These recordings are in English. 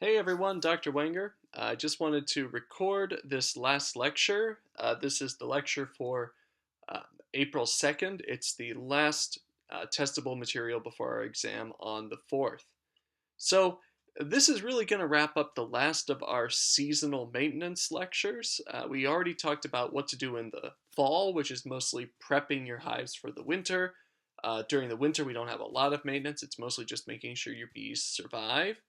Hey everyone, Dr. Wenger. I just wanted to record this last lecture. This is the lecture for uh, April 2nd. It's the last testable material before our exam on the 4th. So this is really going to wrap up the last of our seasonal maintenance lectures. We already talked about what to do in the fall, which is mostly prepping your hives for the winter. During the winter, we don't have a lot of maintenance. It's mostly just making sure your bees survive.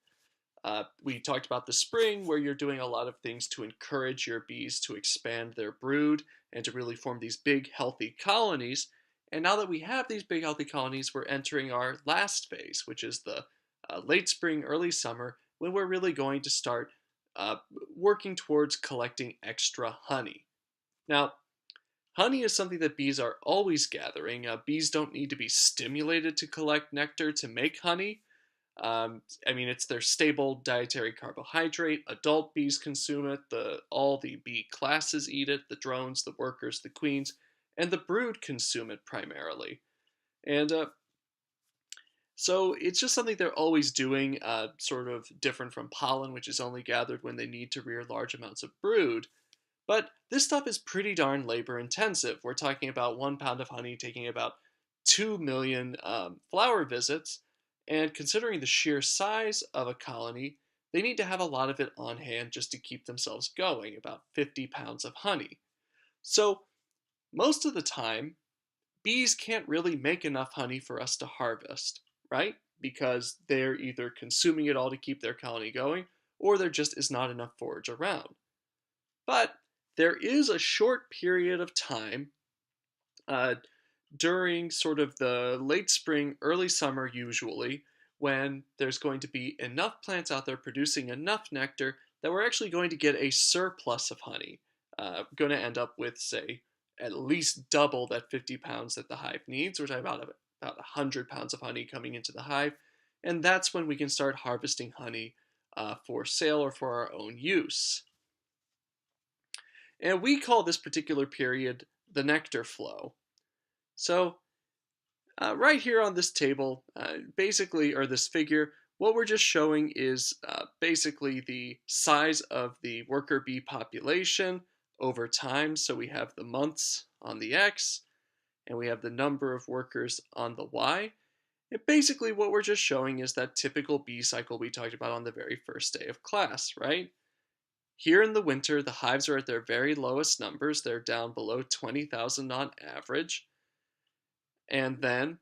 We talked about the spring, where you're doing a lot of things to encourage your bees to expand their brood and to really form these big, healthy colonies. And now that we have these big, healthy colonies, we're entering our last phase, which is the late spring, early summer, when we're really going to start uh, working towards collecting extra honey. Now, honey is something that bees are always gathering. Bees don't need to be stimulated to collect nectar to make honey. It's their stable dietary carbohydrate. Adult bees consume it. All the bee classes eat it. The drones, the workers, the queens, and the brood consume it primarily. And so it's just something they're always doing, sort of different from pollen, which is only gathered when they need to rear large amounts of brood. But this stuff is pretty darn labor intensive. We're talking about 1 pound of honey taking about 2 million flower visits. And considering the sheer size of a colony, they need to have a lot of it on hand just to keep themselves going, about 50 pounds of honey. So, most of the time, bees can't really make enough honey for us to harvest, right? Because they're either consuming it all to keep their colony going, or there just is not enough forage around. But there is a short period of time uh, during sort of the late spring, early summer, usually, when there's going to be enough plants out there producing enough nectar that we're actually going to get a surplus of honey. Going to end up with, say, at least double that 50 pounds that the hive needs, which is about 100 pounds of honey coming into the hive. And that's when we can start harvesting honey for sale or for our own use. And we call this particular period the nectar flow. So, right here on this table, basically, or this figure, what we're just showing is basically the size of the worker bee population over time. So we have the months on the X, and we have the number of workers on the Y. And basically, what we're just showing is that typical bee cycle we talked about on the very first day of class, right? Here in the winter, the hives are at their very lowest numbers. They're down below 20,000 on average. And then,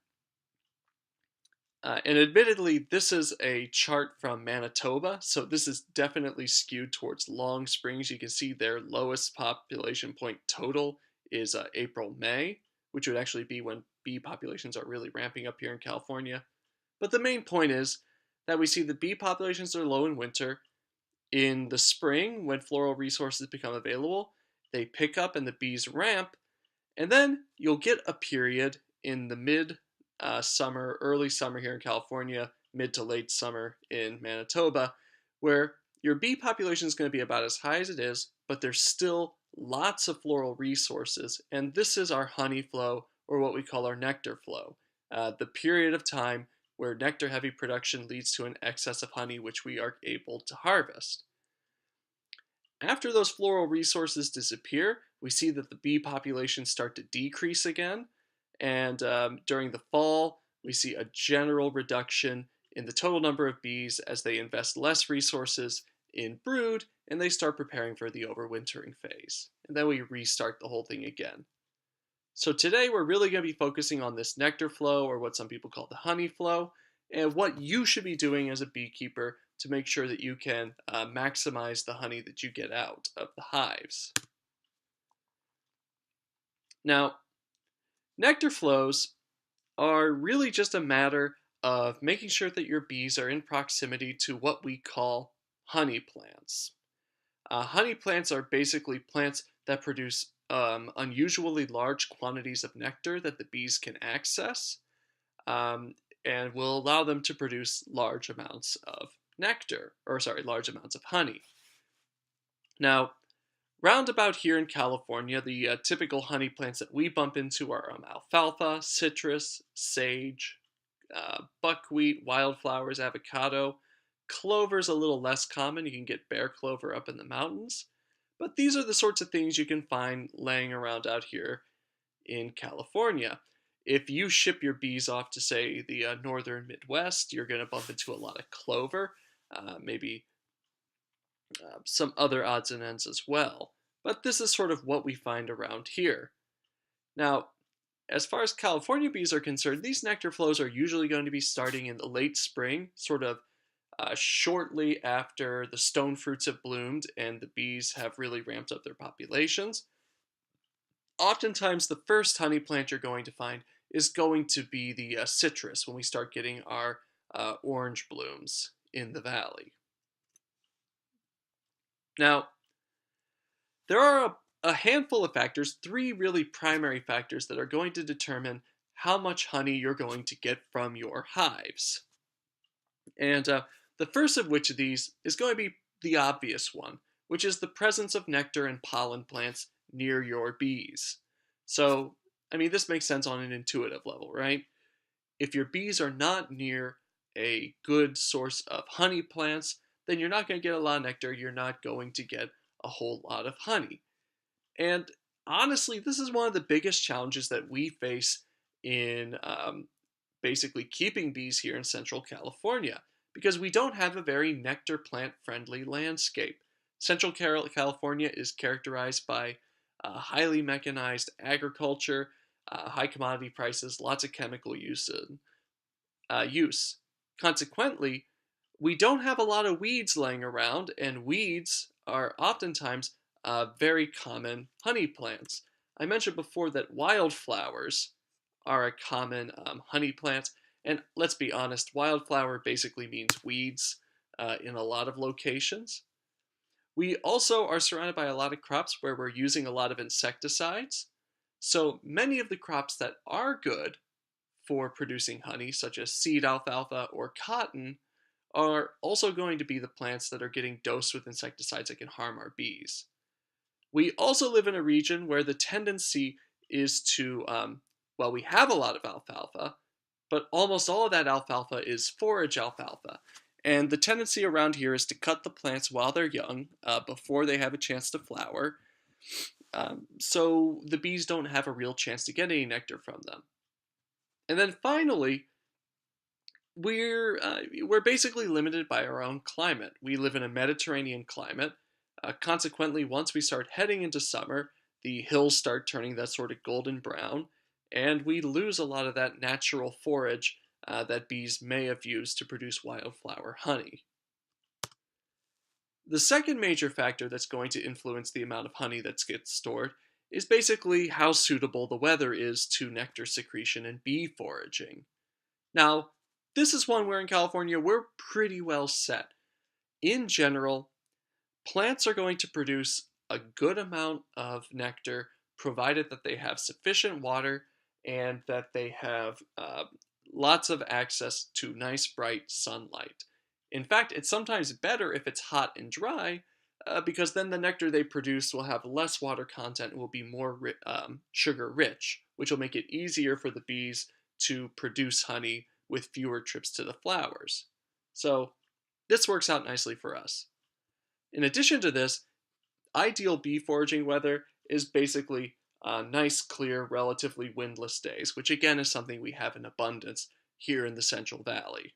and admittedly, this is a chart from Manitoba, so this is definitely skewed towards long springs. You can see their lowest population point total is April, May, which would actually be when bee populations are really ramping up here in California. But the main point is that we see the bee populations are low in winter. In the spring, when floral resources become available, they pick up and the bees ramp, and then you'll get a period in the mid summer, early summer here in California, mid to late summer in Manitoba, where your bee population is going to be about as high as it is, but there's still lots of floral resources, and this is our honey flow, or what we call our nectar flow, the period of time where nectar heavy production leads to an excess of honey which we are able to harvest. After those floral resources disappear, we see that the bee populations start to decrease again, and during the fall, we see a general reduction in the total number of bees as they invest less resources in brood and they start preparing for the overwintering phase. And then we restart the whole thing again. So today we're really going to be focusing on this nectar flow, or what some people call the honey flow, and what you should be doing as a beekeeper to make sure that you can maximize the honey that you get out of the hives. Now, nectar flows are really just a matter of making sure that your bees are in proximity to what we call honey plants. Honey plants are basically plants that produce unusually large quantities of nectar that the bees can access, um, and will allow them to produce large amounts of large amounts of honey. Now, roundabout here in California, the typical honey plants that we bump into are alfalfa, citrus, sage, buckwheat, wildflowers, avocado, Clover's a little less common. You can get bear clover up in the mountains. But these are the sorts of things you can find laying around out here in California. If you ship your bees off to, say, the northern Midwest, you're going to bump into a lot of clover, maybe some other odds and ends as well. But this is sort of what we find around here. Now, as far as California bees are concerned, these nectar flows are usually going to be starting in the late spring, sort of shortly after the stone fruits have bloomed and the bees have really ramped up their populations. Oftentimes, the first honey plant you're going to find is going to be the citrus when we start getting our orange blooms in the valley. Now, there are a handful of factors, three really primary factors that are going to determine how much honey you're going to get from your hives. And the first of which of these is going to be the obvious one, which is the presence of nectar and pollen plants near your bees. So, this makes sense on an intuitive level, right? If your bees are not near a good source of honey plants, then you're not going to get a lot of nectar, you're not going to get a whole lot of honey. And honestly, this is one of the biggest challenges that we face in basically keeping bees here in Central California, because we don't have a very nectar plant friendly landscape. Central California is characterized by highly mechanized agriculture, high commodity prices, lots of chemical use. Consequently, we don't have a lot of weeds laying around, and weeds are oftentimes very common honey plants. I mentioned before that wildflowers are a common honey plant, and let's be honest, wildflower basically means weeds in a lot of locations. We also are surrounded by a lot of crops where we're using a lot of insecticides. So many of the crops that are good for producing honey, such as seed alfalfa or cotton, are also going to be the plants that are getting dosed with insecticides that can harm our bees. We also live in a region where the tendency is to, we have a lot of alfalfa, but almost all of that alfalfa is forage alfalfa. And the tendency around here is to cut the plants while they're young, before they have a chance to flower, so the bees don't have a real chance to get any nectar from them. And then finally, we're basically limited by our own climate. We live in a Mediterranean climate. Consequently, once we start heading into summer, the hills start turning that sort of golden brown, and we lose a lot of that natural forage that bees may have used to produce wildflower honey. The second major factor that's going to influence the amount of honey that gets stored is basically how suitable the weather is to nectar secretion and bee foraging. Now, this is one where in California we're pretty well set. In general, plants are going to produce a good amount of nectar provided that they have sufficient water and that they have lots of access to nice bright sunlight. In fact, it's sometimes better if it's hot and dry, because then the nectar they produce will have less water content and will be more sugar rich, which will make it easier for the bees to produce honey with fewer trips to the flowers. So this works out nicely for us. In addition to this, ideal bee foraging weather is basically nice, clear, relatively windless days, which again is something we have in abundance here in the Central Valley.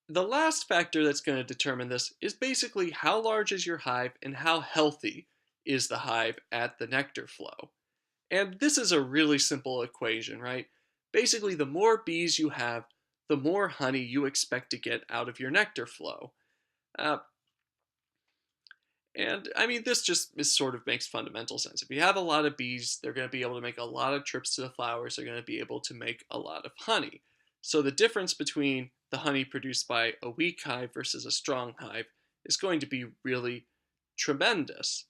The last factor that's going to determine this is basically how large is your hive and how healthy is the hive at the nectar flow. And this is a really simple equation, right? Basically, the more bees you have, the more honey you expect to get out of your nectar flow. This just sort of makes fundamental sense. If you have a lot of bees, they're going to be able to make a lot of trips to the flowers. They're going to be able to make a lot of honey. So the difference between the honey produced by a weak hive versus a strong hive is going to be really tremendous.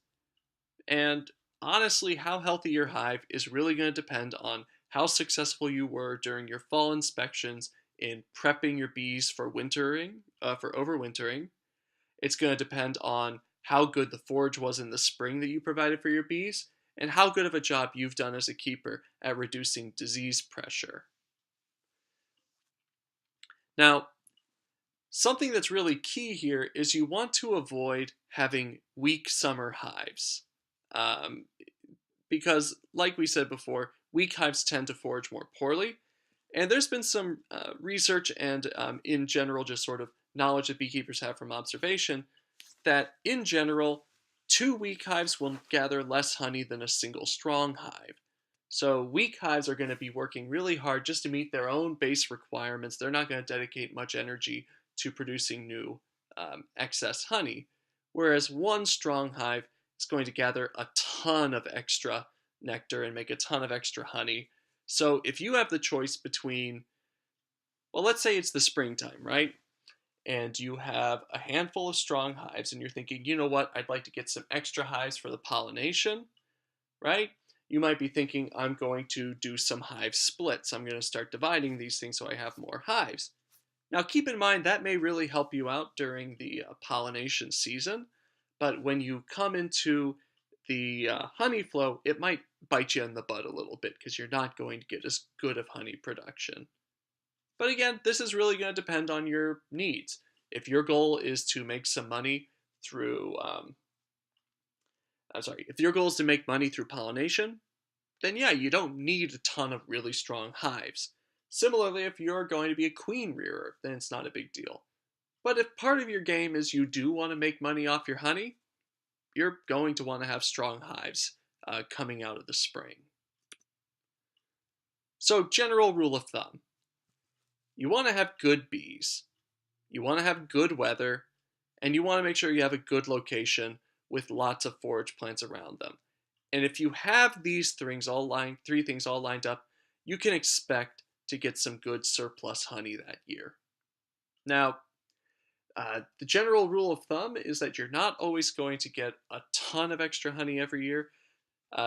And honestly, how healthy your hive is really going to depend on how successful you were during your fall inspections in prepping your bees for overwintering. It's going to depend on how good the forage was in the spring that you provided for your bees, and how good of a job you've done as a keeper at reducing disease pressure. Now, something that's really key here is you want to avoid having weak summer hives. Um, because, like we said before, weak hives tend to forage more poorly. And there's been some research and, in general, just sort of knowledge that beekeepers have from observation that, in general, two weak hives will gather less honey than a single strong hive. So, weak hives are going to be working really hard just to meet their own base requirements. They're not going to dedicate much energy to producing new excess honey. Whereas one strong hive is going to gather a ton of extra nectar and make a ton of extra honey. So, if you have the choice between, well, let's say it's the springtime, right? And you have a handful of strong hives, and you're thinking, you know what, I'd like to get some extra hives for the pollination, right? You might be thinking, I'm going to do some hive splits. I'm going to start dividing these things so I have more hives. Now, keep in mind that may really help you out during the pollination season, but when you come into the honey flow, it might bite you in the butt a little bit because you're not going to get as good of honey production. But again, this is really going to depend on your needs. If your goal is to make some money through, if your goal is to make money through pollination, then yeah, you don't need a ton of really strong hives. Similarly, if you're going to be a queen rearer, then it's not a big deal. But if part of your game is you do want to make money off your honey, you're going to want to have strong hives coming out of the spring. So, general rule of thumb, you want to have good bees. You want to have good weather, and you want to make sure you have a good location with lots of forage plants around them. And if you have these three things all lined up, you can expect to get some good surplus honey that year. Now, the general rule of thumb is that you're not always going to get a ton of extra honey every year.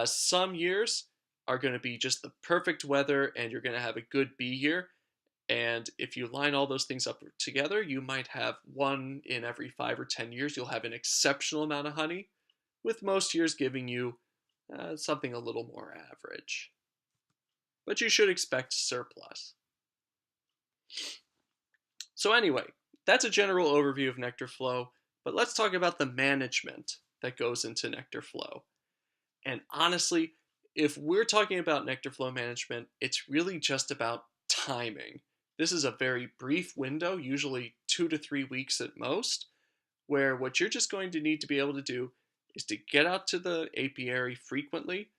Some years are going to be just the perfect weather, and you're going to have a good bee year. And if you line all those things up together, you might have one in every 5 or 10 years. You'll have an exceptional amount of honey, with most years giving you something a little more average. But you should expect surplus. So, anyway, that's a general overview of nectar flow, but let's talk about the management that goes into nectar flow. And honestly, if we're talking about nectar flow management, it's really just about timing. This is a very brief window, usually 2 to 3 weeks at most, where what you're just going to need to be able to do is to get out to the apiary frequently,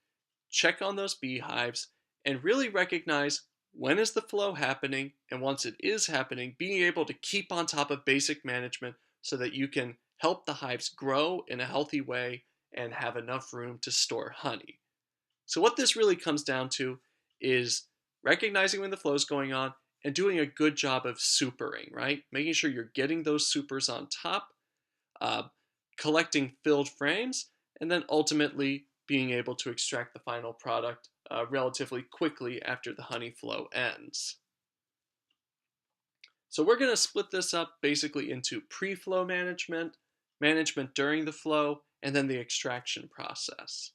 check on those beehives, and really recognize when is the flow happening, and once it is happening, being able to keep on top of basic management so that you can help the hives grow in a healthy way and have enough room to store honey. So what this really comes down to is recognizing when the flow is going on and doing a good job of supering, right? Making sure you're getting those supers on top, uh, collecting filled frames, and then ultimately being able to extract the final product relatively quickly after the honey flow ends. So we're going to split this up basically into pre-flow management, management during the flow, and then the extraction process.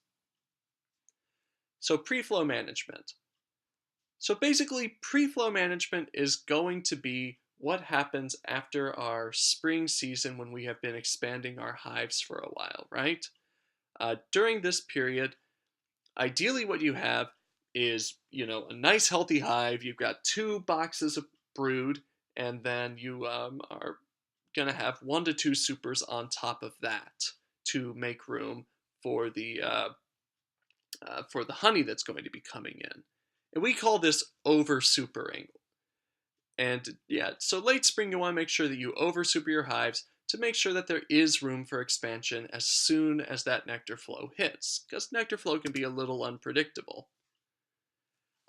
So pre-flow management. So basically, pre-flow management is going to be what happens after our spring season when we have been expanding our hives for a while, right? During this period, ideally what you have is, a nice healthy hive. You've got 2 boxes of brood, and then you are going to have 1 to 2 supers on top of that to make room for the honey that's going to be coming in. And we call this over supering. And yeah, so late spring, you want to make sure that you over super your hives to make sure that there is room for expansion as soon as that nectar flow hits, because nectar flow can be a little unpredictable.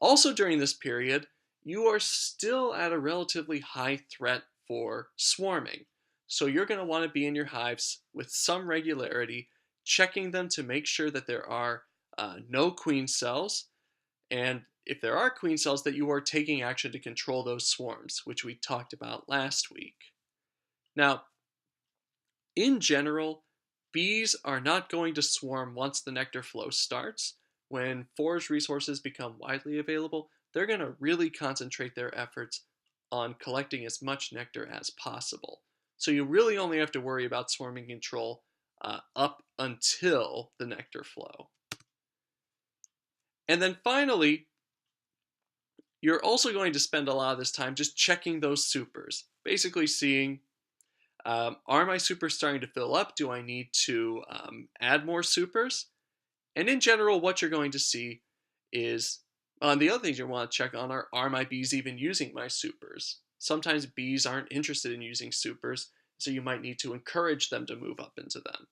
Also during this period, you are still at a relatively high threat for swarming. So you're going to want to be in your hives with some regularity, checking them to make sure that there are no queen cells, and if there are queen cells, that you are taking action to control those swarms, which we talked about last week. Now, in general, bees are not going to swarm once the nectar flow starts. When forage resources become widely available, they're going to really concentrate their efforts on collecting as much nectar as possible. So you really only have to worry about swarming control up until the nectar flow. And then finally, you're also going to spend a lot of this time just checking those supers, basically seeing, are my supers starting to fill up? Do I need to add more supers? And in general, what you're going to see is, the other things you want to check on are my bees even using my supers? Sometimes bees aren't interested in using supers, so you might need to encourage them to move up into them.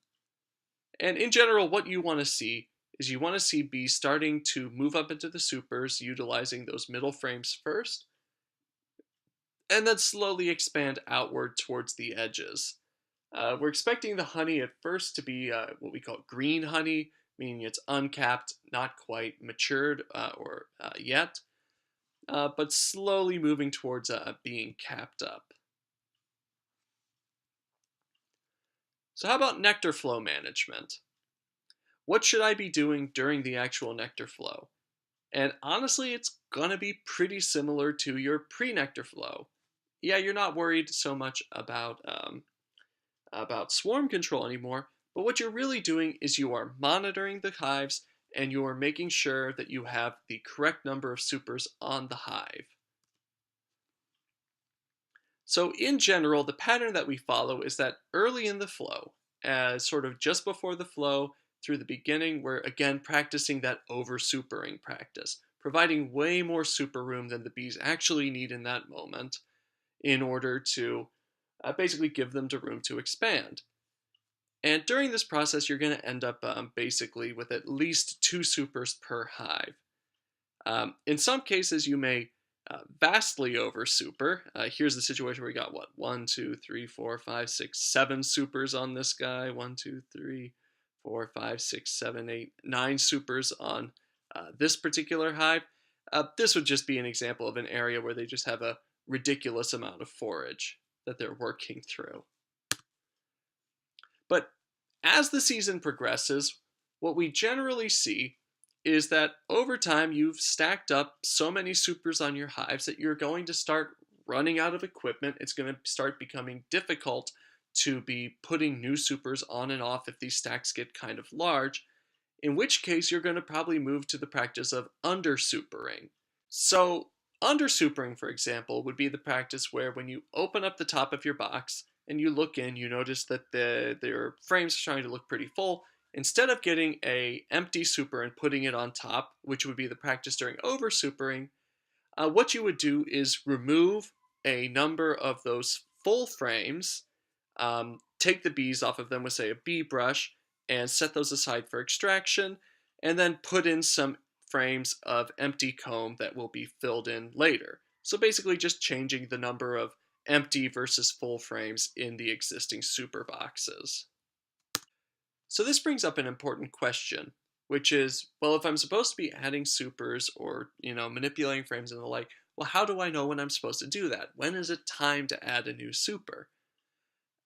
And in general, what you want to see is you want to see bees starting to move up into the supers, utilizing those middle frames first, and then slowly expand outward towards the edges. We're expecting the honey at first to be what we call green honey, meaning it's uncapped, not quite matured or yet, but slowly moving towards being capped up. So how about nectar flow management? What should I be doing during the actual nectar flow? And honestly, it's gonna be pretty similar to your pre-nectar flow. Yeah, you're not worried so much about swarm control anymore, but what you're really doing is you are monitoring the hives and you are making sure that you have the correct number of supers on the hive. So in general, the pattern that we follow is that early in the flow, as sort of just before the flow through the beginning, we're again practicing that over supering practice, providing way more super room than the bees actually need in that moment in order to basically give them the room to expand. And during this process, you're going to end up basically with at least 2 supers per hive. In some cases, you may vastly over super. Here's the situation where we got what? 1, 2, 3, 4, 5, 6, 7 supers on this guy. 1, 2, 3, 4, 5, 6, 7, 8, 9 supers on this particular hive. This would just be an example of an area where they just have a ridiculous amount of forage that they're working through. But as the season progresses, what we generally see is that over time you've stacked up so many supers on your hives that you're going to start running out of equipment. It's going to start becoming difficult to be putting new supers on and off if these stacks get kind of large, in which case you're going to probably move to the practice of under supering. So, under supering, for example, would be the practice where when you open up the top of your box and you look in, you notice that their frames are starting to look pretty full. Instead of getting a empty super and putting it on top, which would be the practice during over supering, what you would do is remove a number of those full frames, take the bees off of them with, say, a bee brush, and set those aside for extraction, and then put in some frames of empty comb that will be filled in later. So basically just changing the number of empty versus full frames in the existing super boxes. So this brings up an important question, which is, well, if I'm supposed to be adding supers or, manipulating frames and the like, well, how do I know when I'm supposed to do that? When is it time to add a new super?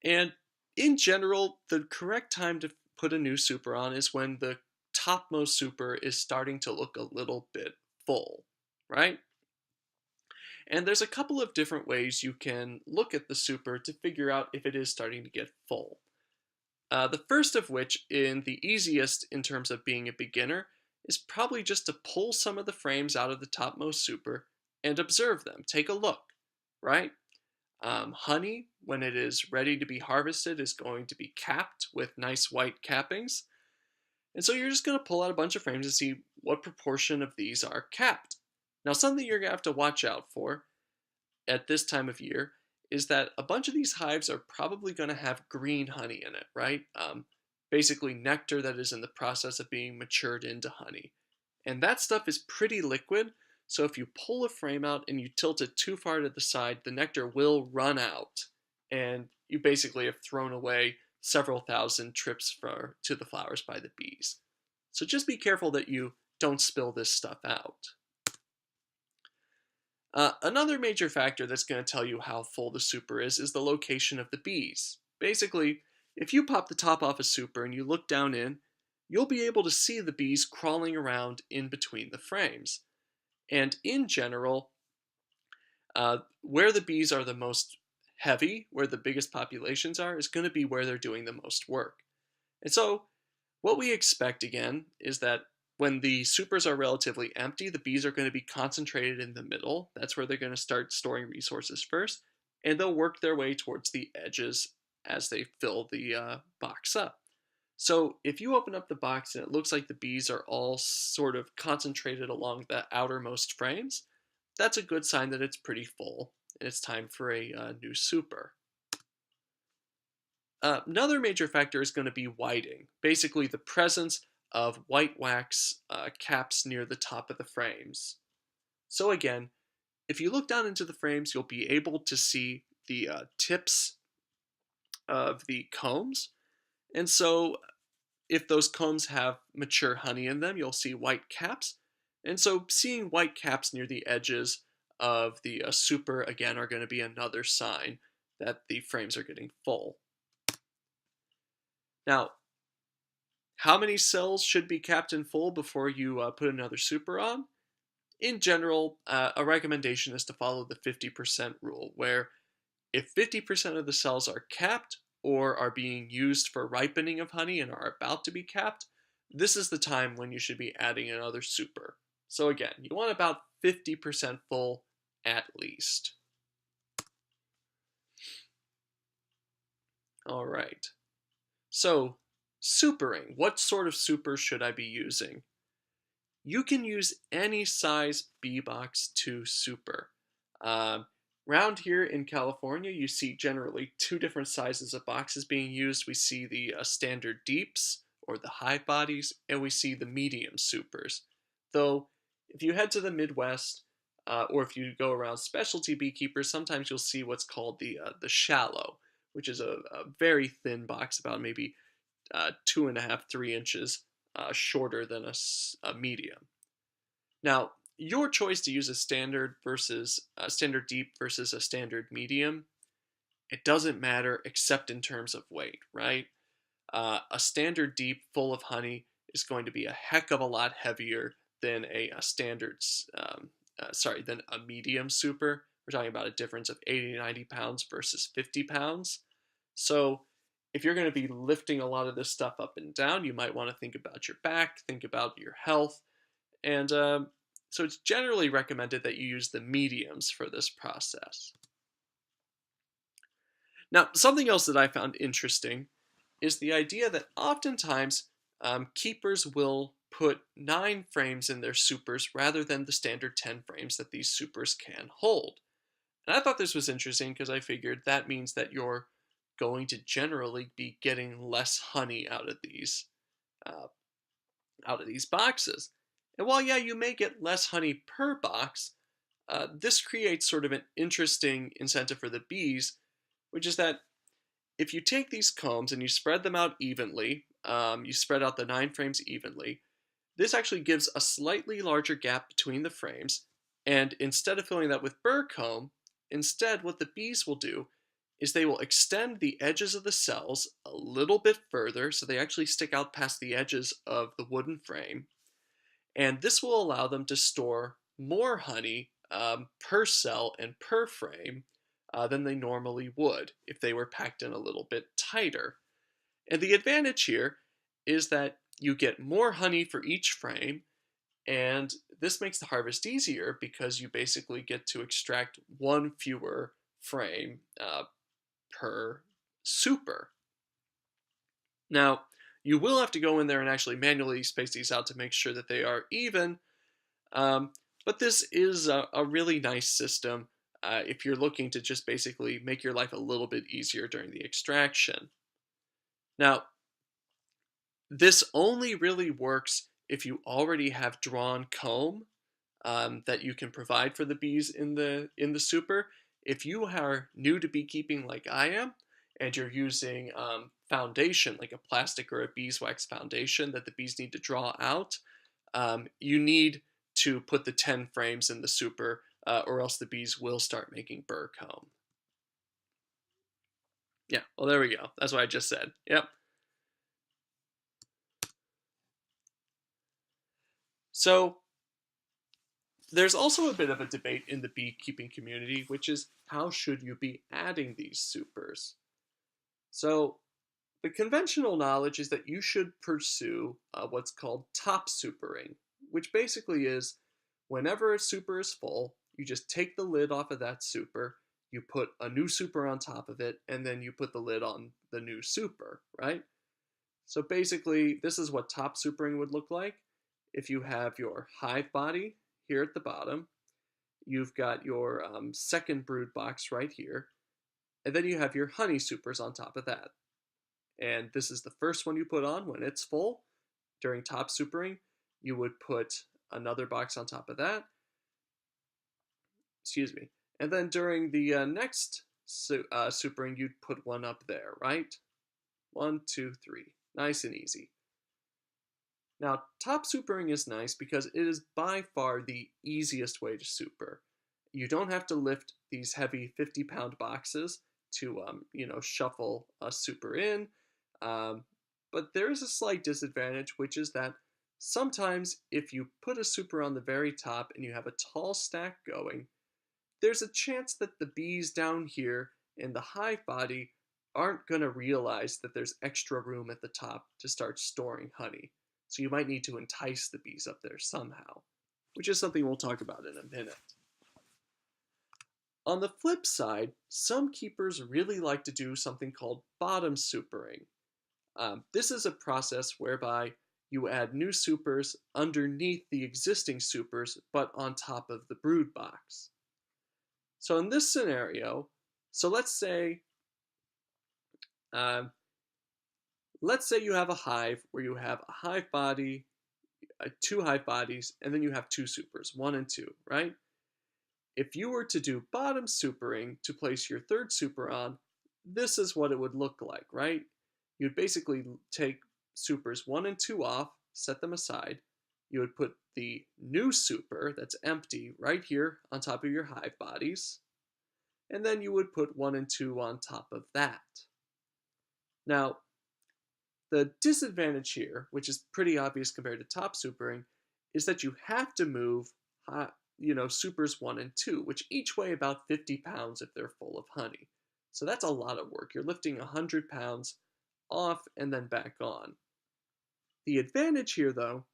And in general, the correct time to put a new super on is when the topmost super is starting to look a little bit full, right? And there's a couple of different ways you can look at the super to figure out if it is starting to get full. The first of which, in the easiest in terms of being a beginner, is probably just to pull some of the frames out of the topmost super and observe them. Take a look, right? Honey, when it is ready to be harvested, is going to be capped with nice white cappings. And so you're just going to pull out a bunch of frames to see what proportion of these are capped. Now, something you're going to have to watch out for at this time of year is that a bunch of these hives are probably going to have green honey in it, right? Basically nectar that is in the process of being matured into honey. And that stuff is pretty liquid, so if you pull a frame out and you tilt it too far to the side, the nectar will run out, and you basically have thrown away several thousand trips to the flowers by the bees. So just be careful that you don't spill this stuff out. Another major factor that's going to tell you how full the super is the location of the bees. Basically, if you pop the top off a super and you look down in, you'll be able to see the bees crawling around in between the frames. And in general, Where the bees are the most heavy, where the biggest populations are, is going to be where they're doing the most work. And so, what we expect again is that when the supers are relatively empty, the bees are going to be concentrated in the middle. That's where they're going to start storing resources first, and they'll work their way towards the edges as they fill the box up. So if you open up the box and it looks like the bees are all sort of concentrated along the outermost frames, that's a good sign that it's pretty full and it's time for a new super. Another major factor is going to be whiting, basically the presence of white wax caps near the top of the frames. So again, if you look down into the frames, you'll be able to see the tips of the combs. And so if those combs have mature honey in them, you'll see white caps. And so seeing white caps near the edges of the super, again, are going to be another sign that the frames are getting full. Now, how many cells should be capped and full before you put another super on? In general, a recommendation is to follow the 50% rule, where if 50% of the cells are capped or are being used for ripening of honey and are about to be capped, this is the time when you should be adding another super. So again, you want about 50% full at least. All right. So, supering. What sort of super should I be using? You can use any size bee box to super. Around here in California, you see generally two different sizes of boxes being used. We see the standard deeps, or the hive bodies, and we see the medium supers. Though, if you head to the Midwest, or if you go around specialty beekeepers, sometimes you'll see what's called the shallow, which is a very thin box, about maybe 2.5, 3 inches shorter than a medium. Now, your choice to use a standard versus a standard deep versus a standard medium, it doesn't matter except in terms of weight, right? A standard deep full of honey is going to be a heck of a lot heavier than than a medium super. We're talking about a difference of 80 to 90 pounds versus 50 pounds. So if you're going to be lifting a lot of this stuff up and down, you might want to think about your back, think about your health, and so it's generally recommended that you use the mediums for this process. Now, something else that I found interesting is the idea that oftentimes keepers will put 9 frames in their supers rather than the standard 10 frames that these supers can hold. And I thought this was interesting because I figured that means that you're going to generally be getting less honey uh, out of these boxes. And while, yeah, you may get less honey per box, this creates sort of an interesting incentive for the bees, which is that if you take these combs and you spread them out evenly, you spread out the 9 frames evenly, this actually gives a slightly larger gap between the frames, and instead of filling that with burr comb, instead what the bees will do is they will extend the edges of the cells a little bit further, so they actually stick out past the edges of the wooden frame, and this will allow them to store more honey per cell and per frame than they normally would if they were packed in a little bit tighter. And the advantage here is that you get more honey for each frame, and this makes the harvest easier because you basically get to extract one fewer frame per super. Now, you will have to go in there and actually manually space these out to make sure that they are even, but this is a really nice system if you're looking to just basically make your life a little bit easier during the extraction. Now, this only really works if you already have drawn comb that you can provide for the bees in the super. If you are new to beekeeping like I am, and you're using foundation, like a plastic or a beeswax foundation that the bees need to draw out, you need to put the 10 frames in the super, or else the bees will start making burr comb. Yeah, well, there we go. That's what I just said. Yep. So There's also a bit of a debate in the beekeeping community, which is how should you be adding these supers? So, the conventional knowledge is that you should pursue what's called top supering, which basically is whenever a super is full, you just take the lid off of that super, you put a new super on top of it, and then you put the lid on the new super, right? So basically, this is what top supering would look like. If you have your hive body here at the bottom, you've got your second brood box right here, and then you have your honey supers on top of that. And this is the first one you put on when it's full. During top supering, you would put another box on top of that. Excuse me. And then during the next supering, you'd put one up there, right? 1, 2, 3. Nice and easy. Now, top supering is nice because it is by far the easiest way to super. You don't have to lift these heavy 50-pound boxes to, shuffle a super in. Um, but there is a slight disadvantage, which is that sometimes if you put a super on the very top and you have a tall stack going, there's a chance that the bees down here in the hive body aren't going to realize that there's extra room at the top to start storing honey. So you might need to entice the bees up there somehow, which is something we'll talk about in a minute. On the flip side, some keepers really like to do something called bottom supering. This is a process whereby you add new supers underneath the existing supers, but on top of the brood box. So in this scenario, um, let's say you have a hive where you have a hive body, two hive bodies, and then you have two supers, 1 and 2, right? If you were to do bottom supering to place your third super on, this is what it would look like, right? You'd basically take supers 1 and 2 off, set them aside. You would put the new super that's empty right here on top of your hive bodies. And then you would put 1 and 2 on top of that. Now, the disadvantage here, which is pretty obvious compared to top supering, is that you have to move supers 1 and 2, which each weigh about 50 pounds if they're full of honey. So that's a lot of work. You're lifting 100 pounds off and then back on. The advantage here, though,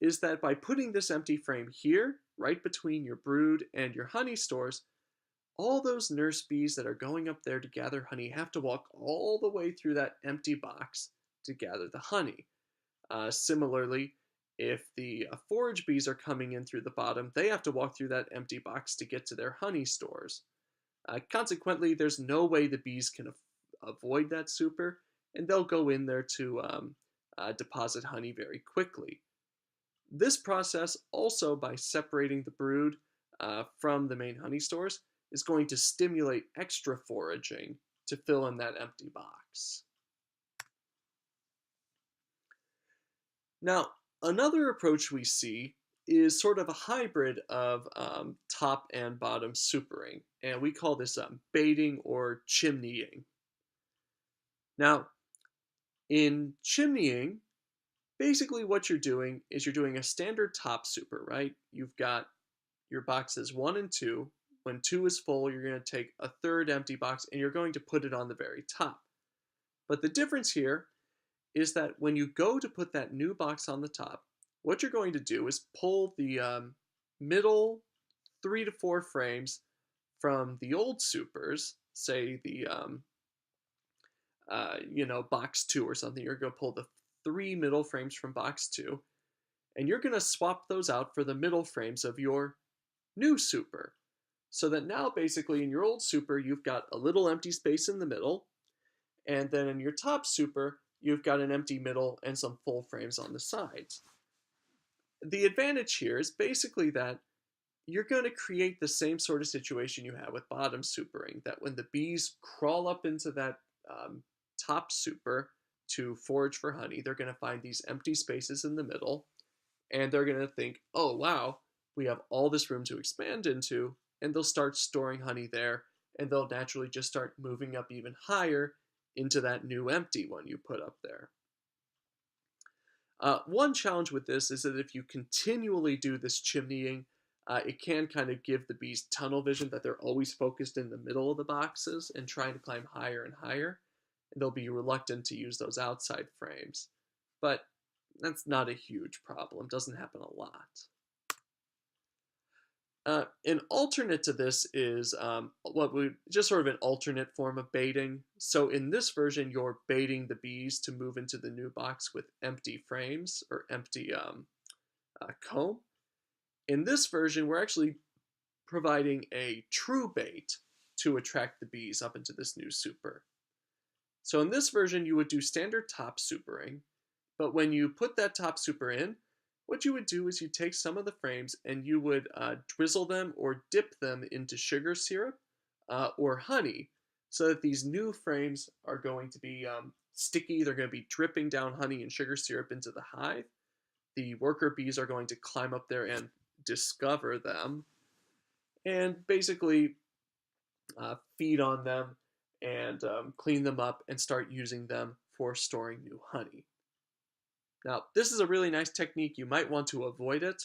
is that by putting this empty frame here, right between your brood and your honey stores, all those nurse bees that are going up there to gather honey have to walk all the way through that empty box to gather the honey. Similarly, if the forage bees are coming in through the bottom, they have to walk through that empty box to get to their honey stores. Consequently, there's no way the bees can avoid that super, and they'll go in there to deposit honey very quickly. This process also, by separating the brood from the main honey stores, is going to stimulate extra foraging to fill in that empty box. Now, another approach we see is sort of a hybrid of top and bottom supering, and we call this baiting or chimneying. Now, in chimneying, basically what you're doing is you're doing a standard top super, right? You've got your boxes 1 and 2. When 2 is full, you're going to take a third empty box and you're going to put it on the very top. But the difference here is that when you go to put that new box on the top, what you're going to do is pull the middle 3 to 4 frames from the old supers, say the box 2 or something. You're going to pull the 3 middle frames from box 2, and you're going to swap those out for the middle frames of your new super. So that now basically in your old super, you've got a little empty space in the middle, and then in your top super, you've got an empty middle and some full frames on the sides. The advantage here is basically that you're going to create the same sort of situation you have with bottom supering, that when the bees crawl up into that top super to forage for honey, they're going to find these empty spaces in the middle, and they're going to think, oh wow, we have all this room to expand into, and they'll start storing honey there, and they'll naturally just start moving up even higher into that new empty one you put up there. One challenge with this is that if you continually do this chimneying, It can kind of give the bees tunnel vision that they're always focused in the middle of the boxes and trying to climb higher and higher. And they'll be reluctant to use those outside frames. But that's not a huge problem, doesn't happen a lot. An alternate to this is what would just sort of an alternate form of baiting. So in this version, you're baiting the bees to move into the new box with empty frames or empty comb. In this version, we're actually providing a true bait to attract the bees up into this new super. So in this version, you would do standard top supering, but when you put that top super in, what you would do is you take some of the frames and you would drizzle them or dip them into sugar syrup or honey so that these new frames are going to be sticky. They're going to be dripping down honey and sugar syrup into the hive. The worker bees are going to climb up there and discover them and basically feed on them and clean them up and start using them for storing new honey. Now, this is a really nice technique. You might want to avoid it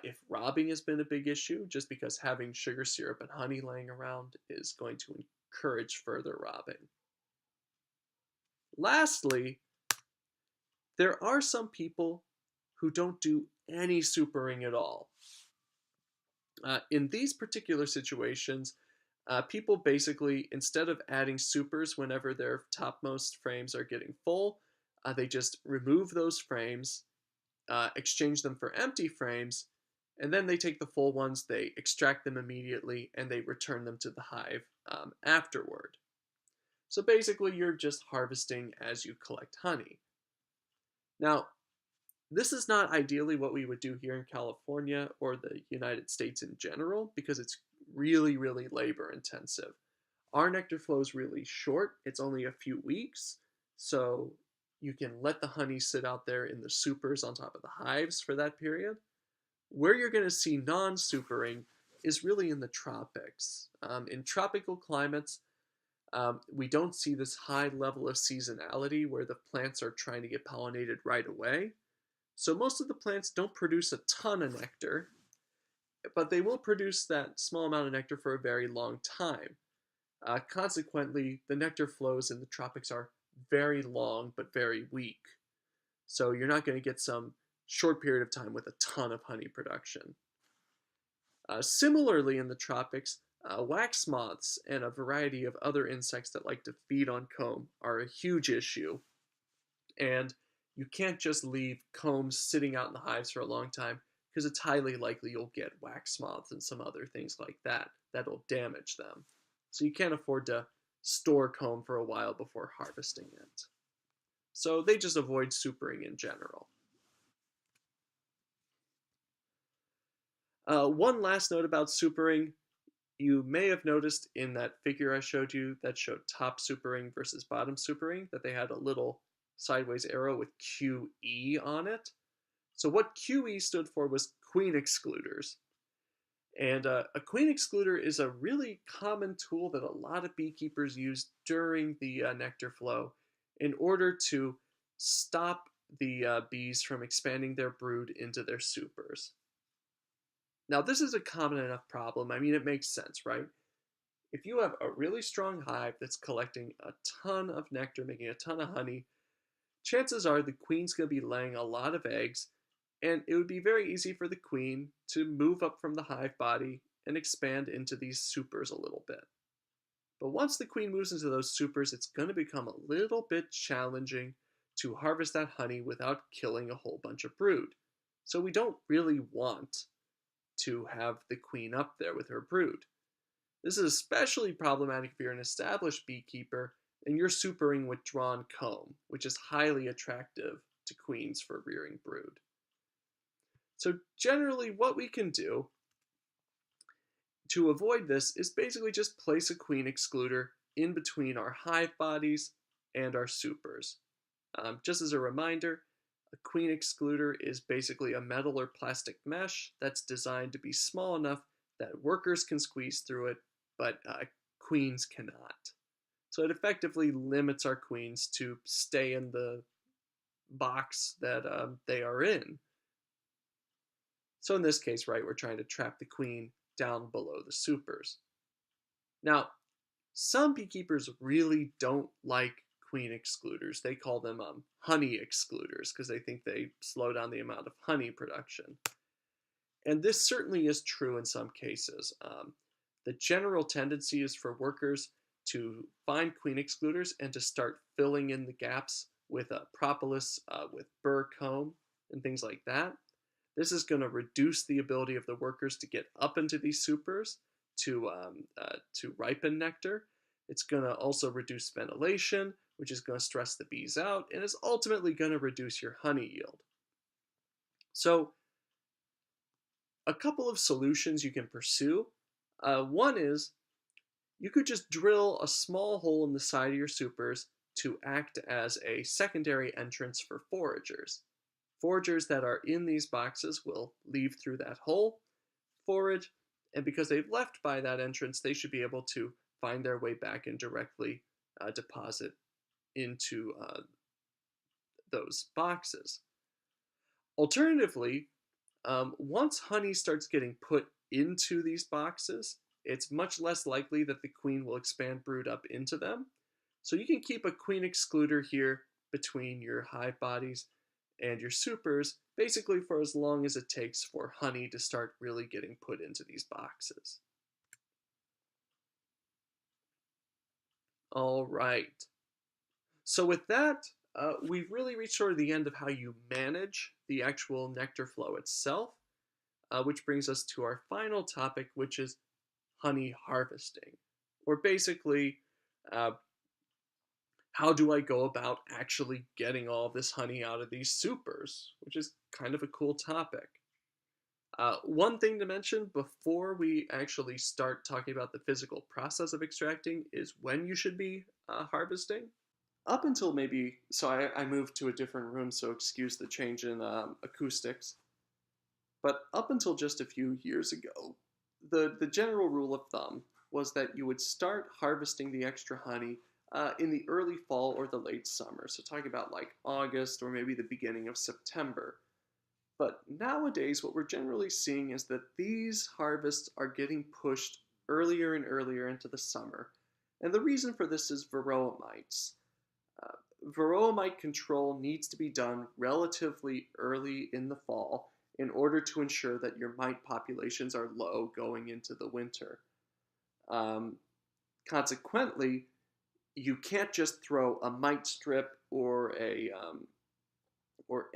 if robbing has been a big issue, just because having sugar syrup and honey laying around is going to encourage further robbing. Lastly, there are some people who don't do any supering at all. In these particular situations, people basically, instead of adding supers whenever their topmost frames are getting full, they just remove those frames, exchange them for empty frames, and then they take the full ones, they extract them immediately, and they return them to the hive afterward. So basically, you're just harvesting as you collect honey. Now, this is not ideally what we would do here in California or the United States in general because it's really, really labor intensive. Our nectar flow is really short. It's only a few weeks. So you can let the honey sit out there in the supers on top of the hives for that period. Where you're going to see non-supering is really in the tropics. In tropical climates, we don't see this high level of seasonality where the plants are trying to get pollinated right away. So most of the plants don't produce a ton of nectar, but they will produce that small amount of nectar for a very long time. Consequently, the nectar flows in the tropics are very long but very weak. So you're not going to get some short period of time with a ton of honey production. Similarly, in the tropics, wax moths and a variety of other insects that like to feed on comb are a huge issue. And you can't just leave combs sitting out in the hives for a long time because it's highly likely you'll get wax moths and some other things like that that'll damage them. So you can't afford to store comb for a while before harvesting it. So they just avoid supering in general. One last note about supering. You may have noticed in that figure I showed you that showed top supering versus bottom supering that they had a little sideways arrow with QE on it. So what QE stood for was queen excluders. And a queen excluder is a really common tool that a lot of beekeepers use during the nectar flow in order to stop the bees from expanding their brood into their supers. Now, this is a common enough problem. I mean, it makes sense, right? If you have a really strong hive that's collecting a ton of nectar, making a ton of honey, chances are the queen's going to be laying a lot of eggs, and it would be very easy for the queen to move up from the hive body and expand into these supers a little bit. But once the queen moves into those supers, it's going to become a little bit challenging to harvest that honey without killing a whole bunch of brood. So we don't really want to have the queen up there with her brood. This is especially problematic if you're an established beekeeper and you're supering with drawn comb, which is highly attractive to queens for rearing brood. So generally what we can do to avoid this is basically just place a queen excluder in between our hive bodies and our supers. Just as a reminder, a queen excluder is basically a metal or plastic mesh that's designed to be small enough that workers can squeeze through it, but queens cannot. So it effectively limits our queens to stay in the box that they are in. So in this case, right, we're trying to trap the queen down below the supers. Now, some beekeepers really don't like queen excluders. They call them honey excluders because they think they slow down the amount of honey production. And this certainly is true in some cases. The general tendency is for workers to find queen excluders and to start filling in the gaps with propolis, with burr comb, and things like that. This is going to reduce the ability of the workers to get up into these supers to ripen nectar. It's going to also reduce ventilation, which is going to stress the bees out, and is ultimately going to reduce your honey yield. So a couple of solutions you can pursue. One is you could just drill a small hole in the side of your supers to act as a secondary entrance for foragers. Foragers that are in these boxes will leave through that hole, forage, and because they've left by that entrance, they should be able to find their way back and directly deposit into those boxes. Alternatively, once honey starts getting put into these boxes, it's much less likely that the queen will expand brood up into them. So you can keep a queen excluder here between your hive bodies and your supers, basically for as long as it takes for honey to start really getting put into these boxes. All right. So with that, we've really reached sort of the end of how you manage the actual nectar flow itself, which brings us to our final topic, which is honey harvesting, or basically, how do I go about actually getting all this honey out of these supers, which is kind of a cool topic. One thing to mention before we actually start talking about the physical process of extracting is when you should be harvesting. Up until maybe, so I moved to a different room, so excuse the change in acoustics. But up until just a few years ago, the general rule of thumb was that you would start harvesting the extra honey in the early fall or the late summer. So talking about like August or maybe the beginning of September. But nowadays, what we're generally seeing is that these harvests are getting pushed earlier and earlier into the summer. And the reason for this is varroa mites. Varroa mite control needs to be done relatively early in the fall in order to ensure that your mite populations are low going into the winter. Consequently, you can't just throw a mite strip or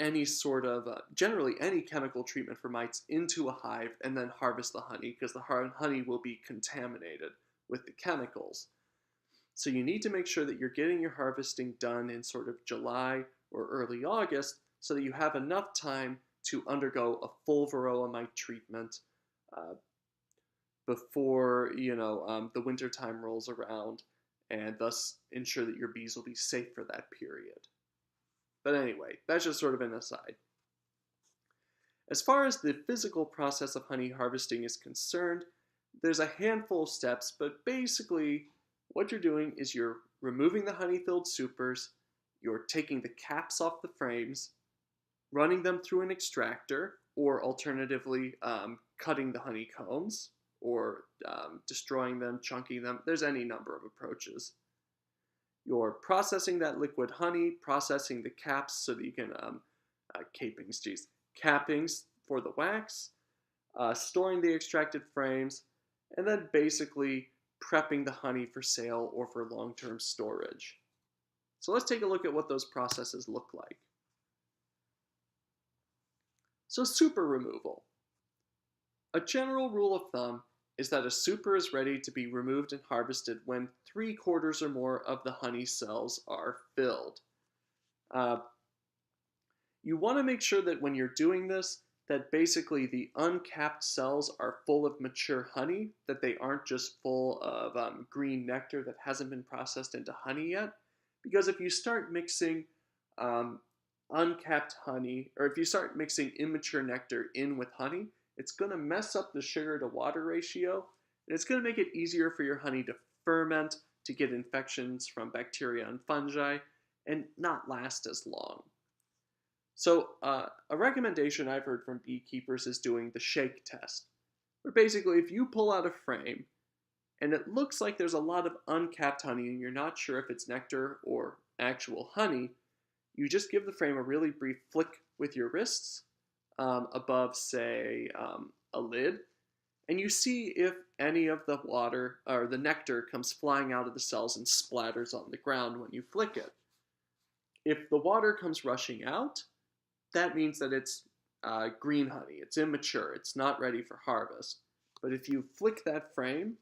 any sort of generally any chemical treatment for mites into a hive and then harvest the honey, because the honey will be contaminated with the chemicals. So you need to make sure that you're getting your harvesting done in sort of July or early August so that you have enough time to undergo a full varroa mite treatment before the winter time rolls around, and thus ensure that your bees will be safe for that period. But anyway, that's just sort of an aside. As far as the physical process of honey harvesting is concerned, there's a handful of steps, but basically what you're doing is you're removing the honey-filled supers, you're taking the caps off the frames, running them through an extractor, or alternatively cutting the honeycombs, or destroying them, chunking them. There's any number of approaches. You're processing that liquid honey, processing the caps so that you can, cappings for the wax, storing the extracted frames, and then basically prepping the honey for sale or for long-term storage. So let's take a look at what those processes look like. So super removal. A general rule of thumb is that a super is ready to be removed and harvested when 3/4 or more of the honey cells are filled. You want to make sure that when you're doing this, that basically the uncapped cells are full of mature honey, that they aren't just full of green nectar that hasn't been processed into honey yet. Because if you start mixing uncapped honey, or if you start mixing immature nectar in with honey, it's going to mess up the sugar to water ratio, and it's going to make it easier for your honey to ferment, to get infections from bacteria and fungi, and not last as long. So a recommendation I've heard from beekeepers is doing the shake test, where basically if you pull out a frame and it looks like there's a lot of uncapped honey and you're not sure if it's nectar or actual honey, you just give the frame a really brief flick with your wrists above, say, a lid, and you see if any of the water or the nectar comes flying out of the cells and splatters on the ground when you flick it. If the water comes rushing out, that means that it's green honey. It's immature. It's not ready for harvest. But if you flick that frame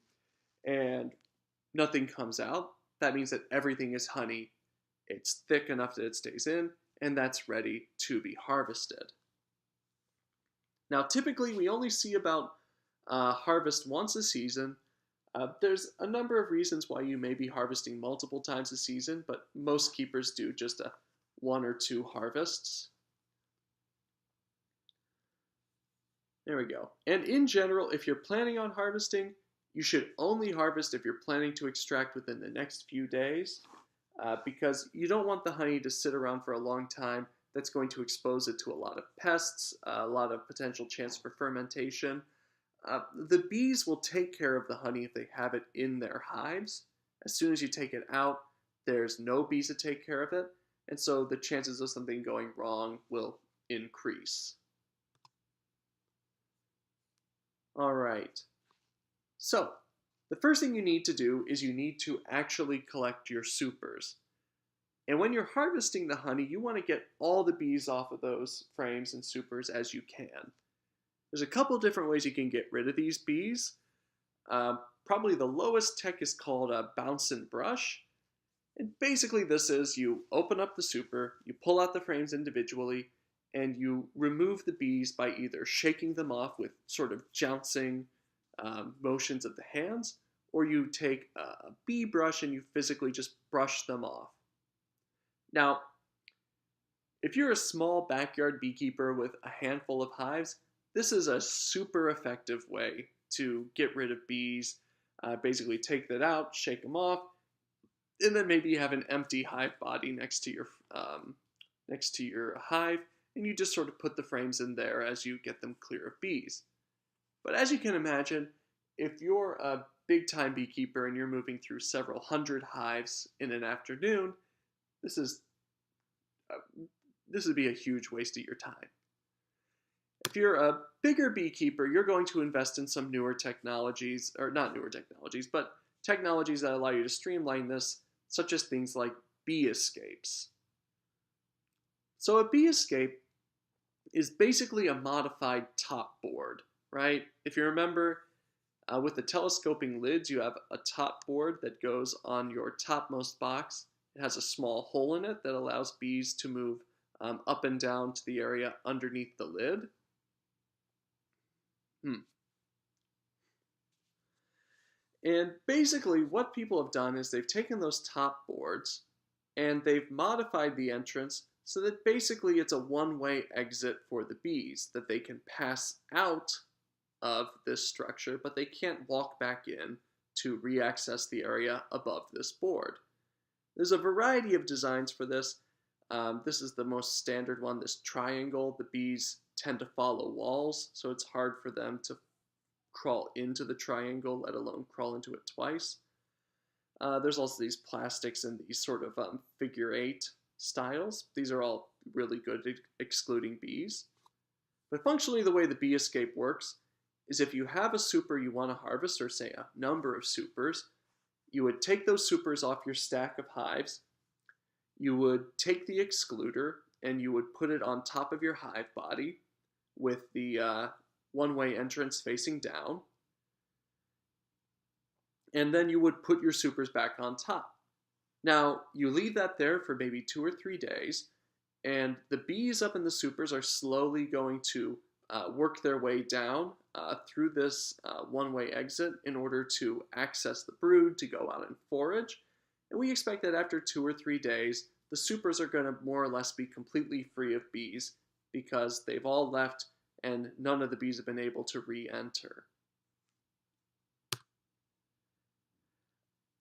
and nothing comes out, that means that everything is honey. It's thick enough that it stays in, and that's ready to be harvested. Now, typically, we only see about harvest once a season. There's a number of reasons why you may be harvesting multiple times a season, but most keepers do just one or two harvests. There we go. And in general, if you're planning on harvesting, you should only harvest if you're planning to extract within the next few days, because you don't want the honey to sit around for a long time. That's going to expose it to a lot of pests, a lot of potential chance for fermentation. The bees will take care of the honey if they have it in their hives. As soon as you take it out, there's no bees to take care of it, and so the chances of something going wrong will increase. All right. So, the first thing you need to do is you need to actually collect your supers. And when you're harvesting the honey, you want to get all the bees off of those frames and supers as you can. There's a couple different ways you can get rid of these bees. Probably the lowest tech is called a bounce and brush. And basically this is you open up the super, you pull out the frames individually, and you remove the bees by either shaking them off with sort of jouncing motions of the hands, or you take a bee brush and you physically just brush them off. Now, if you're a small backyard beekeeper with a handful of hives, this is a super effective way to get rid of bees. Basically take that out, shake them off, and then maybe you have an empty hive body next to your hive, and you just sort of put the frames in there as you get them clear of bees. But as you can imagine, if you're a big-time beekeeper and you're moving through several hundred hives in an afternoon, this would be a huge waste of your time. If you're a bigger beekeeper, you're going to invest in some newer technologies, or not newer technologies, but technologies that allow you to streamline this, such as things like bee escapes. So a bee escape is basically a modified top board, right? If you remember, with the telescoping lids, you have a top board that goes on your topmost box. It has a small hole in it that allows bees to move up and down to the area underneath the lid. And basically what people have done is they've taken those top boards and they've modified the entrance so that basically it's a one-way exit for the bees, that they can pass out of this structure, but they can't walk back in to re-access the area above this board. There's a variety of designs for this. This is the most standard one, this triangle. The bees tend to follow walls, so it's hard for them to crawl into the triangle, let alone crawl into it twice. There's also these plastics and these sort of figure eight styles. These are all really good at excluding bees. But functionally, the way the bee escape works is if you have a super you want to harvest, or say a number of supers, you would take those supers off your stack of hives, you would take the excluder, and you would put it on top of your hive body with the one-way entrance facing down, and then you would put your supers back on top. Now, you leave that there for maybe 2 or 3 days, and the bees up in the supers are slowly going to work their way down through this one-way exit in order to access the brood to go out and forage. And we expect that after 2 or 3 days, the supers are going to more or less be completely free of bees because they've all left and none of the bees have been able to re-enter.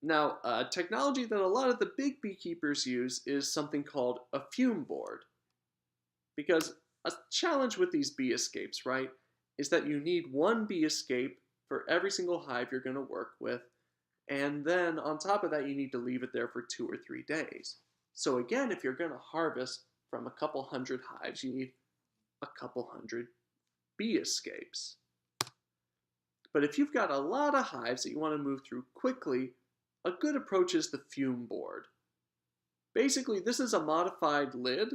Now, technology that a lot of the big beekeepers use is something called a fume board. Because a challenge with these bee escapes, right, is that you need one bee escape for every single hive you're going to work with, and then on top of that, you need to leave it there for 2 or 3 days. So again, if you're going to harvest from a couple hundred hives, you need a couple hundred bee escapes. But if you've got a lot of hives that you want to move through quickly, a good approach is the fume board. Basically, this is a modified lid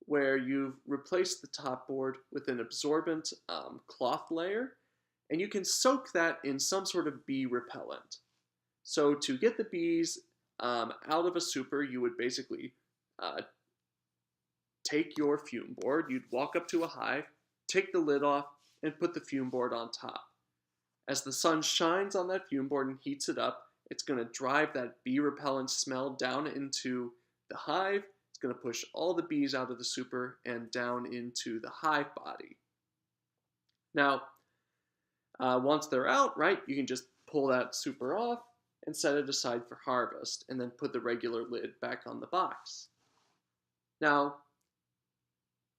where you've replaced the top board with an absorbent cloth layer, and you can soak that in some sort of bee repellent. So to get the bees out of a super, you would basically take your fume board, you'd walk up to a hive, take the lid off, and put the fume board on top. As the sun shines on that fume board and heats it up, it's going to drive that bee repellent smell down into the hive. It's going to push all the bees out of the super and down into the hive body. Now, once they're out, right, you can just pull that super off and set it aside for harvest, and then put the regular lid back on the box. Now,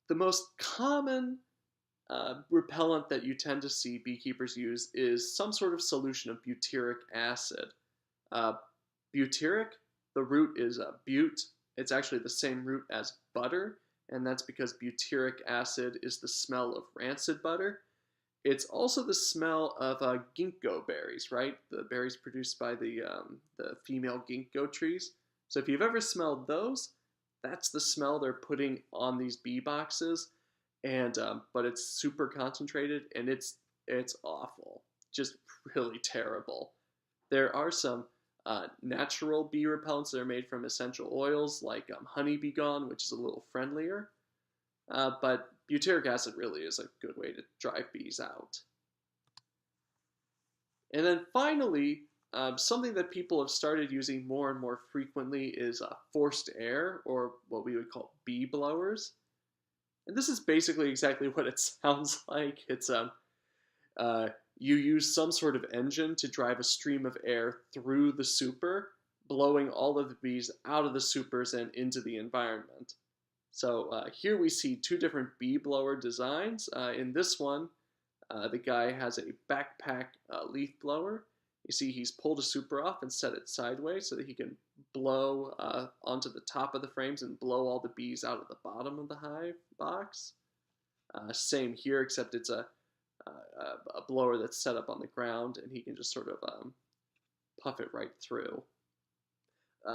the most common repellent that you tend to see beekeepers use is some sort of solution of butyric acid. Butyric, the root is bute. It's actually the same root as butter, and that's because butyric acid is the smell of rancid butter. It's also the smell of ginkgo berries, right? The berries produced by the female ginkgo trees. So if you've ever smelled those, that's the smell they're putting on these bee boxes, and but it's super concentrated, and it's awful, just really terrible. There are some natural bee repellents that are made from essential oils, like honey bee gone, which is a little friendlier. But butyric acid really is a good way to drive bees out. And then finally, something that people have started using more and more frequently is forced air, or what we would call bee blowers. And this is basically exactly what it sounds like. It's you use some sort of engine to drive a stream of air through the super, blowing all of the bees out of the supers and into the environment. So here we see two different bee blower designs. In this one, the guy has a backpack leaf blower. You see he's pulled a super off and set it sideways so that he can blow onto the top of the frames and blow all the bees out of the bottom of the hive box. Same here, except it's a blower that's set up on the ground, and he can just sort of puff it right through.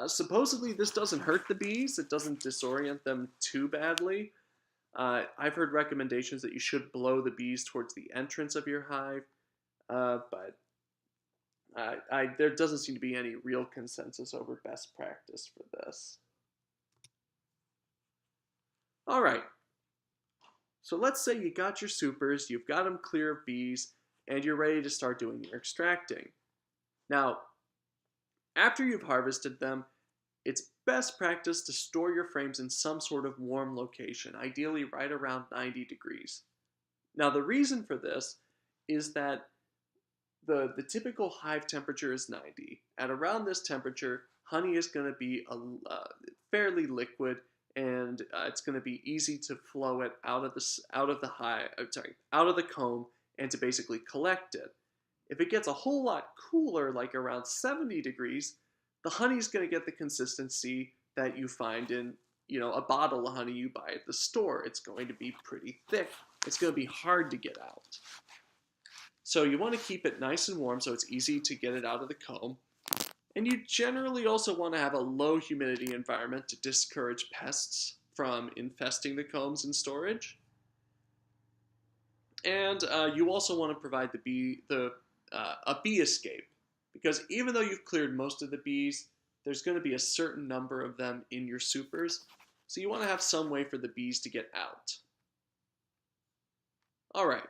Supposedly this doesn't hurt the bees. It doesn't disorient them too badly. I've heard recommendations that you should blow the bees towards the entrance of your hive, but there doesn't seem to be any real consensus over best practice for this. All right, so let's say you got your supers, you've got them clear of bees, and you're ready to start doing your extracting. Now, after you've harvested them, it's best practice to store your frames in some sort of warm location, ideally right around 90 degrees. Now, the reason for this is that the typical hive temperature is 90. At around this temperature, honey is going to be fairly liquid, and it's going to be easy to flow it out of the comb, and to basically collect it. If it gets a whole lot cooler, like around 70 degrees, the honey's going to get the consistency that you find in, a bottle of honey you buy at the store. It's going to be pretty thick. It's going to be hard to get out. So you want to keep it nice and warm so it's easy to get it out of the comb. And you generally also want to have a low humidity environment to discourage pests from infesting the combs in storage. And you also want to provide a bee escape, because even though you've cleared most of the bees, there's going to be a certain number of them in your supers, so you want to have some way for the bees to get out. All right,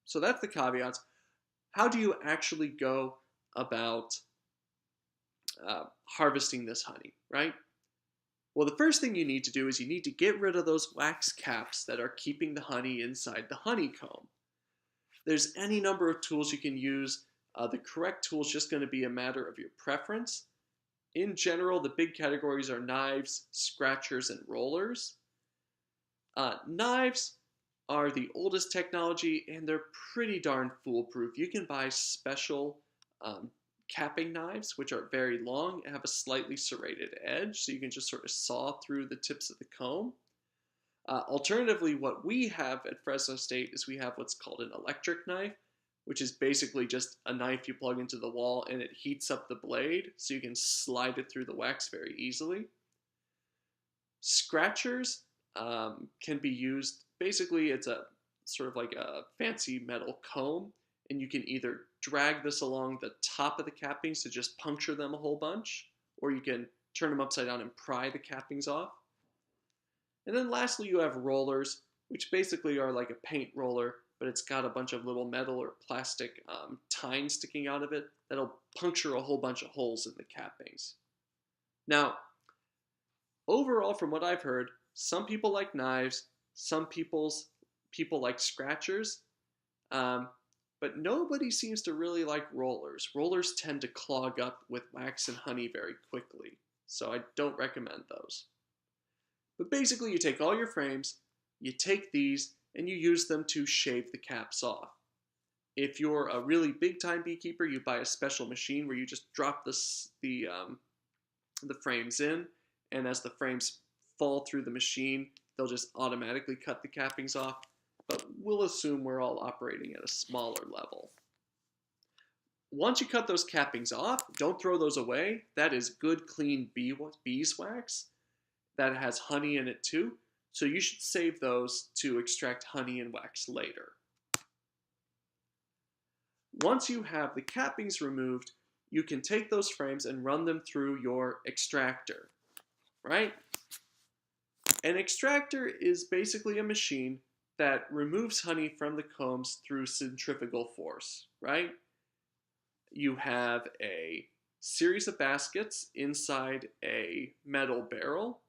so that's the caveats. How do you actually go about harvesting this honey, right? Well, the first thing you need to do is you need to get rid of those wax caps that are keeping the honey inside the honeycomb. There's any number of tools you can use. The correct tool is just going to be a matter of your preference. In general, the big categories are knives, scratchers, and rollers. Knives are the oldest technology and they're pretty darn foolproof. You can buy special um, capping knives, which are very long and have a slightly serrated edge, so you can just sort of saw through the tips of the comb. Alternatively, what we have at Fresno State is we have what's called an electric knife, which is basically just a knife you plug into the wall and it heats up the blade so you can slide it through the wax very easily. Scratchers can be used, basically, it's a sort of like a fancy metal comb, and you can either drag this along the top of the cappings to just puncture them a whole bunch, or you can turn them upside down and pry the cappings off. And then lastly, you have rollers, which basically are like a paint roller, but it's got a bunch of little metal or plastic tines sticking out of it that'll puncture a whole bunch of holes in the cappings. Now, overall, from what I've heard, some people like knives, some people like scratchers, um, but nobody seems to really like rollers. Rollers tend to clog up with wax and honey very quickly, so I don't recommend those. But basically, you take all your frames, you take these, and you use them to shave the caps off. If you're a really big-time beekeeper, you buy a special machine where you just drop the frames in, and as the frames fall through the machine, they'll just automatically cut the cappings off. But we'll assume we're all operating at a smaller level. Once you cut those cappings off, don't throw those away. That is good, clean beeswax that has honey in it too. So you should save those to extract honey and wax later. Once you have the cappings removed, you can take those frames and run them through your extractor, right? An extractor is basically a machine that removes honey from the combs through centrifugal force, right? You have a series of baskets inside a metal barrel.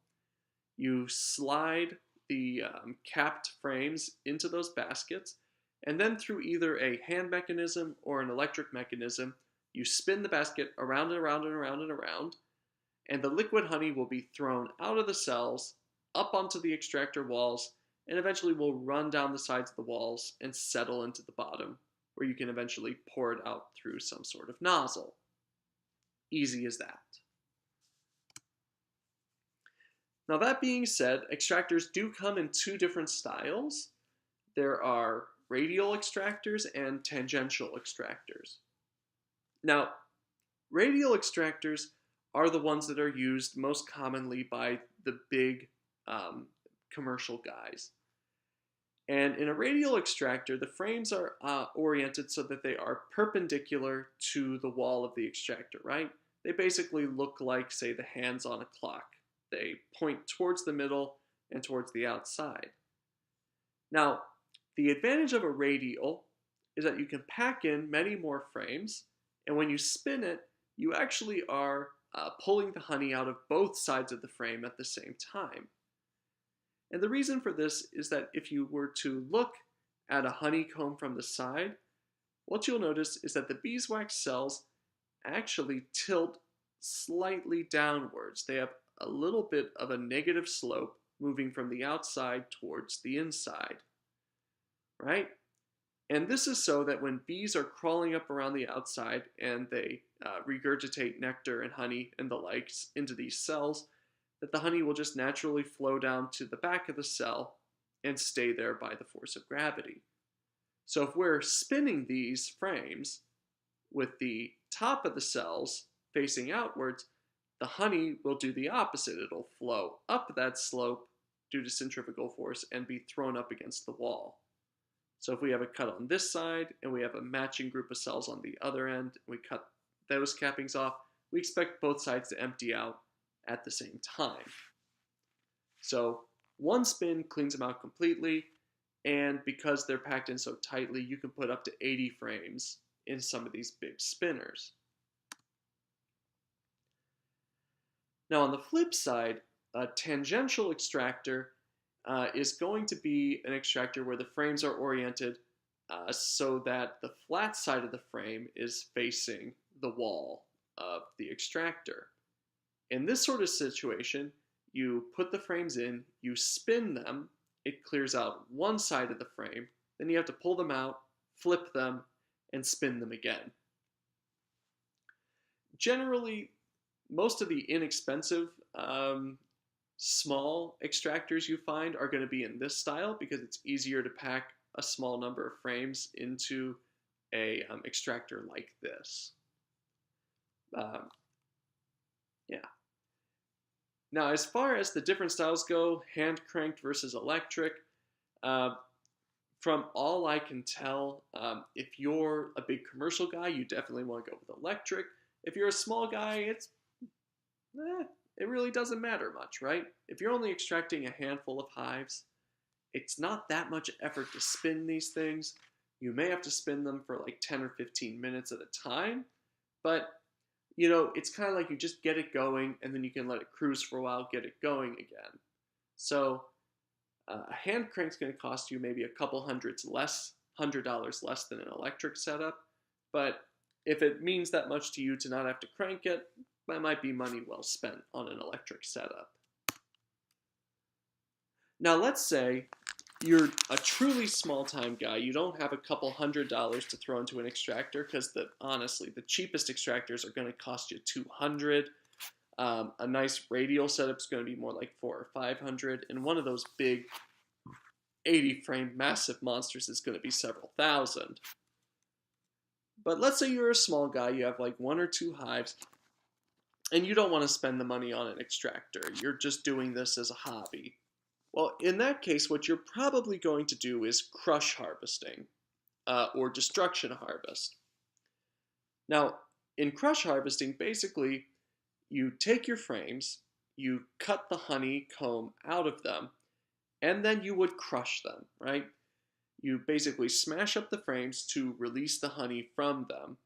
You slide the capped frames into those baskets, and then through either a hand mechanism or an electric mechanism, you spin the basket around and around and around and around, and the liquid honey will be thrown out of the cells, up onto the extractor walls, and eventually will run down the sides of the walls and settle into the bottom, where you can eventually pour it out through some sort of nozzle. Easy as that. Now that being said, extractors do come in two different styles. There are radial extractors and tangential extractors. Now, radial extractors are the ones that are used most commonly by the big commercial guys. And in a radial extractor, the frames are oriented so that they are perpendicular to the wall of the extractor, right? They basically look like, say, the hands on a clock. They point towards the middle and towards the outside. Now, the advantage of a radial is that you can pack in many more frames, and when you spin it, you actually are pulling the honey out of both sides of the frame at the same time. And the reason for this is that if you were to look at a honeycomb from the side, what you'll notice is that the beeswax cells actually tilt slightly downwards. They have a little bit of a negative slope moving from the outside towards the inside, right? And this is so that when bees are crawling up around the outside and they regurgitate nectar and honey and the likes into these cells, that the honey will just naturally flow down to the back of the cell and stay there by the force of gravity. So if we're spinning these frames with the top of the cells facing outwards, the honey will do the opposite. It'll flow up that slope due to centrifugal force and be thrown up against the wall. So if we have a cut on this side and we have a matching group of cells on the other end, and we cut those cappings off, we expect both sides to empty out at the same time. So one spin cleans them out completely, and because they're packed in so tightly, you can put up to 80 frames in some of these big spinners. Now on the flip side, a tangential extractor is going to be an extractor where the frames are oriented so that the flat side of the frame is facing the wall of the extractor. In this sort of situation, you put the frames in, you spin them, it clears out one side of the frame. Then you have to pull them out, flip them, and spin them again. Generally, most of the inexpensive small extractors you find are going to be in this style because it's easier to pack a small number of frames into a extractor like this. Yeah. Now, as far as the different styles go, hand cranked versus electric, from all I can tell, if you're a big commercial guy, you definitely want to go with electric. If you're a small guy, it really doesn't matter much, right? If you're only extracting a handful of hives, it's not that much effort to spin these things. You may have to spin them for like 10 or 15 minutes at a time, but you know, it's kind of like you just get it going and then you can let it cruise for a while, get it going again. So a hand crank's going to cost you maybe a couple $100 less than an electric setup, but if it means that much to you to not have to crank it, that might be money well spent on an electric setup. Now let's say you're a truly small-time guy. You don't have a couple $100 to throw into an extractor because honestly, the cheapest extractors are going to cost you $200. A nice radial setup is going to be more like $400 or $500, and one of those big 80-frame massive monsters is going to be several thousand. But let's say you're a small guy, you have like 1 or 2 hives, and you don't want to spend the money on an extractor. You're just doing this as a hobby. Well, in that case, what you're probably going to do is crush harvesting or destruction harvest. Now, in crush harvesting, basically, you take your frames, you cut the honeycomb out of them, and then you would crush them, right? You basically smash up the frames to release the honey from them.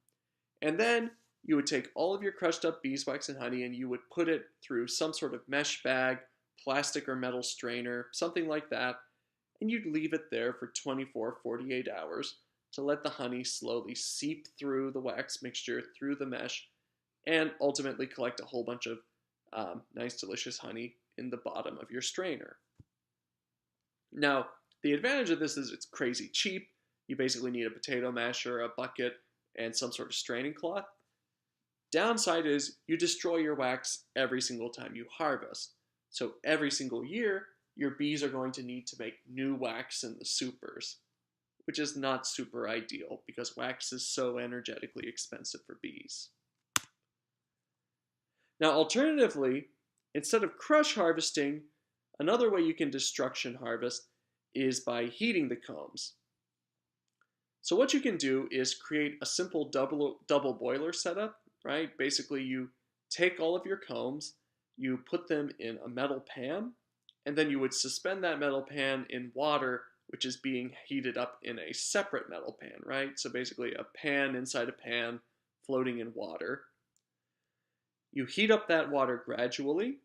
And then you would take all of your crushed up beeswax and honey and you would put it through some sort of mesh bag, plastic or metal strainer, something like that, and you'd leave it there for 24, 48 hours to let the honey slowly seep through the wax mixture, through the mesh, and ultimately collect a whole bunch of nice, delicious honey in the bottom of your strainer. Now, the advantage of this is it's crazy cheap. You basically need a potato masher, a bucket, and some sort of straining cloth. Downside is you destroy your wax every single time you harvest. So every single year, your bees are going to need to make new wax in the supers, which is not super ideal because wax is so energetically expensive for bees. Now, alternatively, instead of crush harvesting, another way you can destruction harvest is by heating the combs. So what you can do is create a simple double boiler setup, right? Basically, you take all of your combs, you put them in a metal pan, and then you would suspend that metal pan in water, which is being heated up in a separate metal pan, right? So basically a pan inside a pan floating in water. You heat up that water gradually,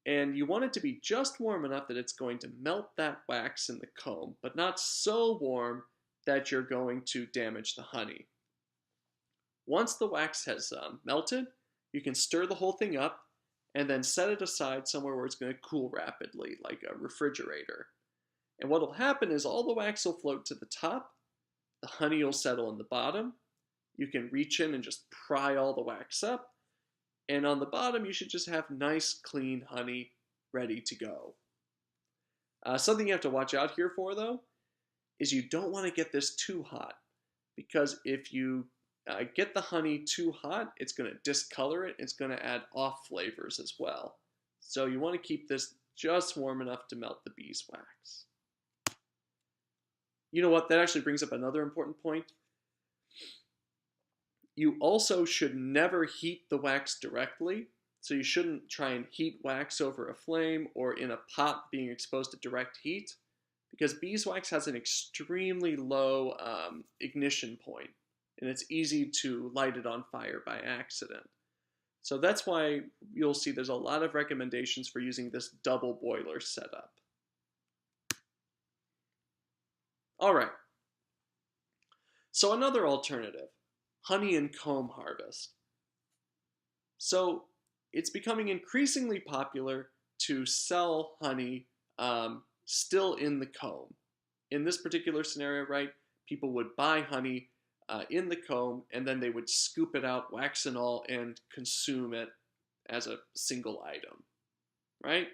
and you want it to be just warm enough that it's going to melt that wax in the comb, but not so warm that you're going to damage the honey. Once the wax has melted, you can stir the whole thing up and then set it aside somewhere where it's going to cool rapidly, like a refrigerator. And what will happen is all the wax will float to the top, the honey will settle in the bottom, you can reach in and just pry all the wax up, and on the bottom you should just have nice clean honey ready to go. Something you have to watch out here for though, is you don't want to get this too hot, because if you get the honey too hot, it's going to discolor it, it's going to add off flavors as well. So you want to keep this just warm enough to melt the beeswax. You know what, that actually brings up another important point. You also should never heat the wax directly, so you shouldn't try and heat wax over a flame or in a pot being exposed to direct heat, because beeswax has an extremely low ignition point, and it's easy to light it on fire by accident. So that's why you'll see there's a lot of recommendations for using this double boiler setup. All right. So another alternative, honey and comb harvest. So it's becoming increasingly popular to sell honey still in the comb. In this particular scenario, right, people would buy honey in the comb and then they would scoop it out, wax and all, and consume it as a single item, right?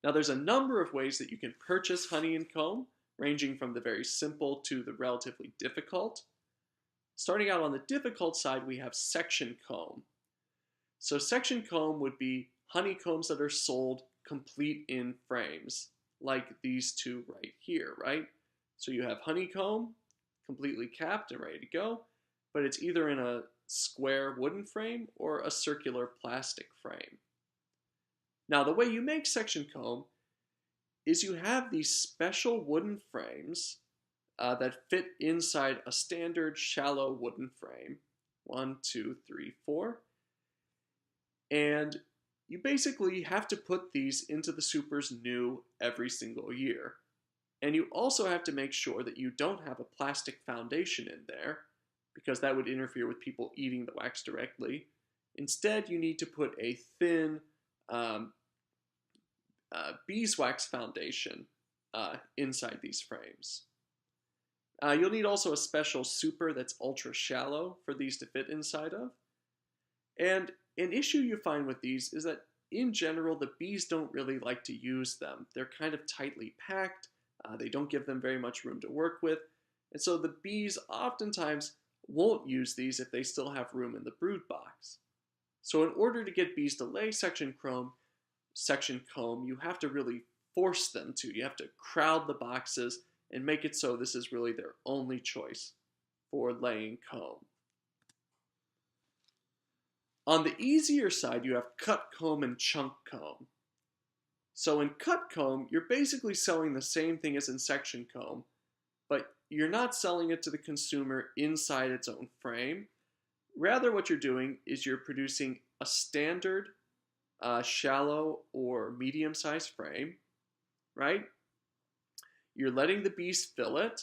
Now, there's a number of ways that you can purchase honey and comb, ranging from the very simple to the relatively difficult. Starting out on the difficult side, we have section comb. So section comb would be honeycombs that are sold complete in frames, like these two right here, right? So you have honeycomb, completely capped and ready to go, but it's either in a square wooden frame or a circular plastic frame. Now, the way you make section comb is you have these special wooden frames that fit inside a standard shallow wooden frame. 1, 2, 3, 4. And you basically have to put these into the supers new every single year. And you also have to make sure that you don't have a plastic foundation in there, because that would interfere with people eating the wax directly. Instead, you need to put a thin beeswax foundation inside these frames. You'll need also a special super that's ultra shallow for these to fit inside of. And an issue you find with these is that in general, the bees don't really like to use them. They're kind of tightly packed. They don't give them very much room to work with. And so the bees oftentimes won't use these if they still have room in the brood box. So in order to get bees to lay section comb, you have to really force them to. You have to crowd the boxes and make it so this is really their only choice for laying comb. On the easier side, you have cut comb and chunk comb. So in cut comb, you're basically selling the same thing as in section comb, but you're not selling it to the consumer inside its own frame. Rather, what you're doing is you're producing a standard shallow or medium-sized frame, right? You're letting the bees fill it.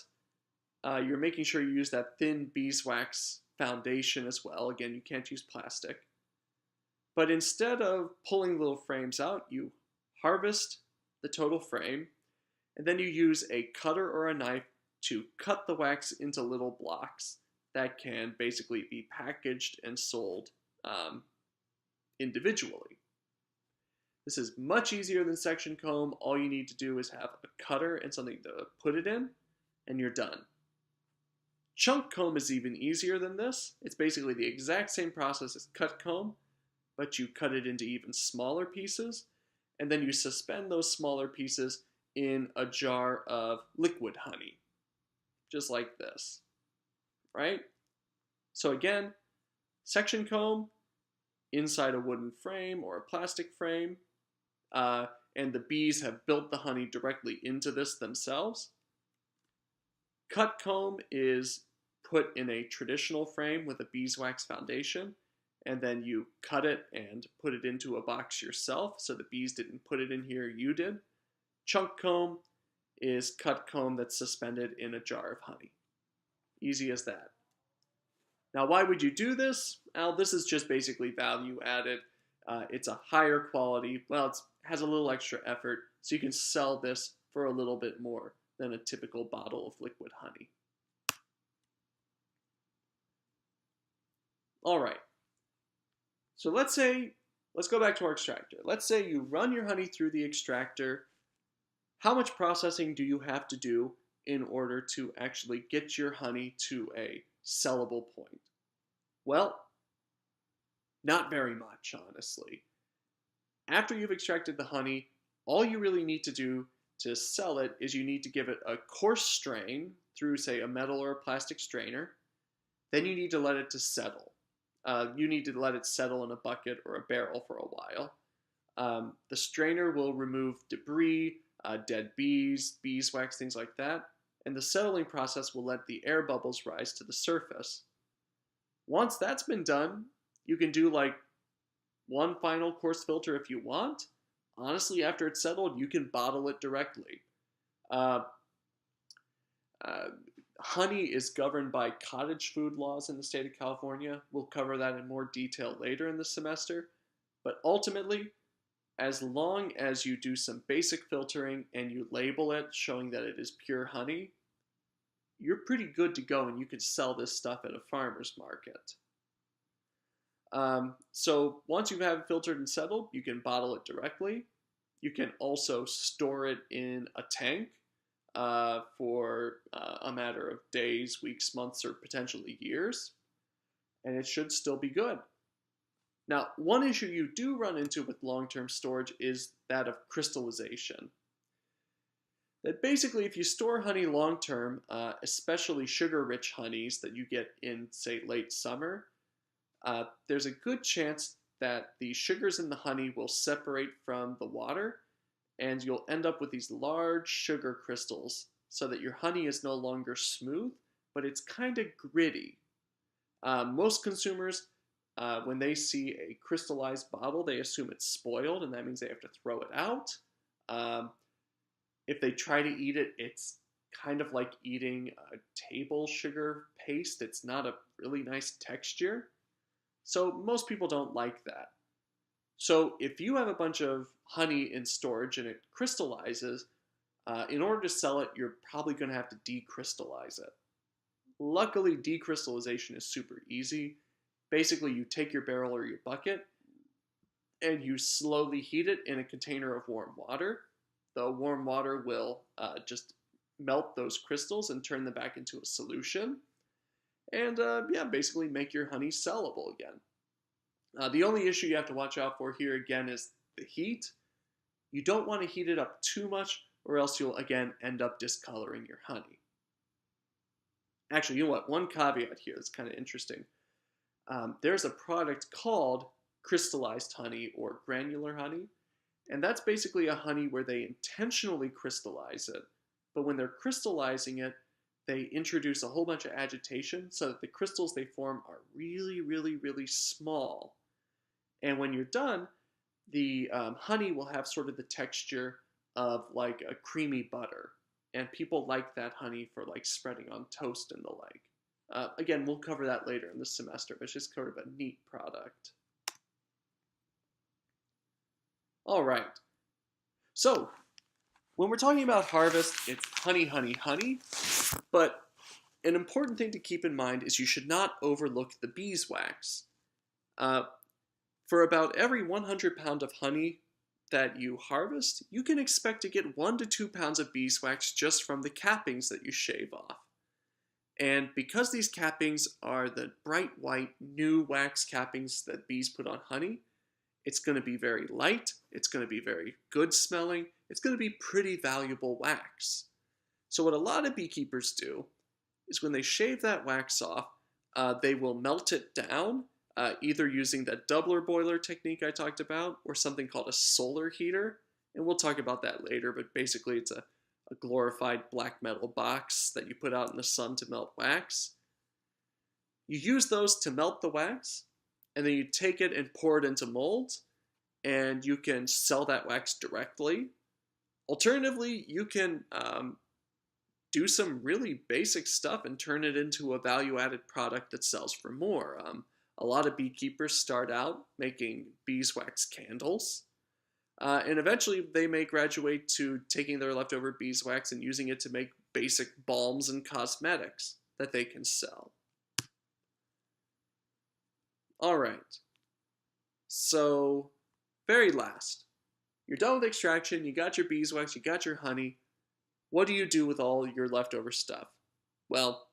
You're making sure you use that thin beeswax foundation as well. Again, you can't use plastic. But instead of pulling little frames out, you harvest the total frame, and then you use a cutter or a knife to cut the wax into little blocks that can basically be packaged and sold individually. This is much easier than section comb. All you need to do is have a cutter and something to put it in, and you're done. Chunk comb is even easier than this. It's basically the exact same process as cut comb, but you cut it into even smaller pieces, and then you suspend those smaller pieces in a jar of liquid honey, just like this, right? So again, section comb inside a wooden frame or a plastic frame, and the bees have built the honey directly into this themselves. Cut comb is put in a traditional frame with a beeswax foundation, and then you cut it and put it into a box yourself, so the bees didn't put it in here, you did. Chunk comb is cut comb that's suspended in a jar of honey. Easy as that. Now, why would you do this? Well, this is just basically value added. It's a higher quality. Well, it has a little extra effort, so you can sell this for a little bit more than a typical bottle of liquid honey. All right. So let's go back to our extractor. Let's say you run your honey through the extractor. How much processing do you have to do in order to actually get your honey to a sellable point? Well, not very much, honestly. After you've extracted the honey, all you really need to do to sell it is you need to give it a coarse strain through, say, a metal or a plastic strainer. Then you need to let it to settle. You need to let it settle in a bucket or a barrel for a while. The strainer will remove debris, dead bees, beeswax, things like that, and the settling process will let the air bubbles rise to the surface. Once that's been done, you can do like one final coarse filter if you want. Honestly, after it's settled, you can bottle it directly. Honey is governed by cottage food laws in the state of California. We'll cover that in more detail later in the semester. But ultimately, As long as you do some basic filtering and you label it showing that it is pure honey, you're pretty good to go and you can sell this stuff at a farmer's market. So once you have it filtered and settled, you can bottle it directly. You can also store it in a tank for a matter of days, weeks, months, or potentially years, and it should still be good. Now, one issue you do run into with long-term storage is that of crystallization. That basically, if you store honey long-term, especially sugar-rich honeys that you get in, say, late summer, there's a good chance that the sugars in the honey will separate from the water, and you'll end up with these large sugar crystals so that your honey is no longer smooth, but it's kind of gritty. Most consumers, when they see a crystallized bottle, they assume it's spoiled, and that means they have to throw it out. If they try to eat it, it's kind of like eating a table sugar paste. It's not a really nice texture. So most people don't like that. So if you have a bunch of honey in storage and it crystallizes, in order to sell it, you're probably going to have to decrystallize it. Luckily, decrystallization is super easy. Basically, you take your barrel or your bucket and you slowly heat it in a container of warm water. The warm water will just melt those crystals and turn them back into a solution. And basically make your honey sellable again. The only issue you have to watch out for here again is the heat. You don't want to heat it up too much or else you'll again end up discoloring your honey. Actually, you know what? One caveat here that's kind of interesting. There's a product called crystallized honey or granular honey, and that's basically a honey where they intentionally crystallize it, but when they're crystallizing it, they introduce a whole bunch of agitation so that the crystals they form are really, really, really small. And when you're done, the honey will have sort of the texture of like a creamy butter. And people like that honey for like spreading on toast and the like. Again, we'll cover that later in the semester, but it's just sort of a neat product. All right. So, when we're talking about harvest, it's honey, honey, honey. But an important thing to keep in mind is you should not overlook the beeswax. For about every 100 pound of honey that you harvest, you can expect to get 1 to 2 pounds of beeswax just from the cappings that you shave off. And because these cappings are the bright white new wax cappings that bees put on honey, it's going to be very light, it's going to be very good smelling, it's going to be pretty valuable wax. So what a lot of beekeepers do is when they shave that wax off, they will melt it down, either using that doubler boiler technique I talked about or something called a solar heater. And we'll talk about that later, but basically it's a glorified black metal box that you put out in the sun to melt wax. You use those to melt the wax, and then you take it and pour it into molds, and you can sell that wax directly. Alternatively, you can do some really basic stuff and turn it into a value-added product that sells for more. A lot of beekeepers start out making beeswax candles, and eventually they may graduate to taking their leftover beeswax and using it to make basic balms and cosmetics that they can sell. All right, so very last, you're done with extraction, you got your beeswax, you got your honey. What do you do with all your leftover stuff? Well,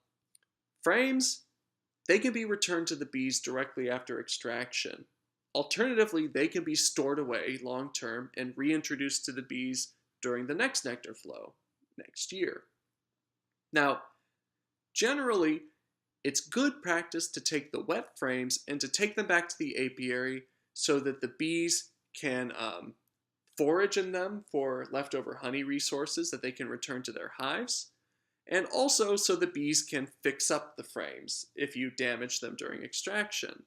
frames, they can be returned to the bees directly after extraction. Alternatively, they can be stored away long term and reintroduced to the bees during the next nectar flow next year. Now, generally, it's good practice to take the wet frames and to take them back to the apiary so that the bees can forage in them for leftover honey resources that they can return to their hives, and also so the bees can fix up the frames if you damage them during extraction.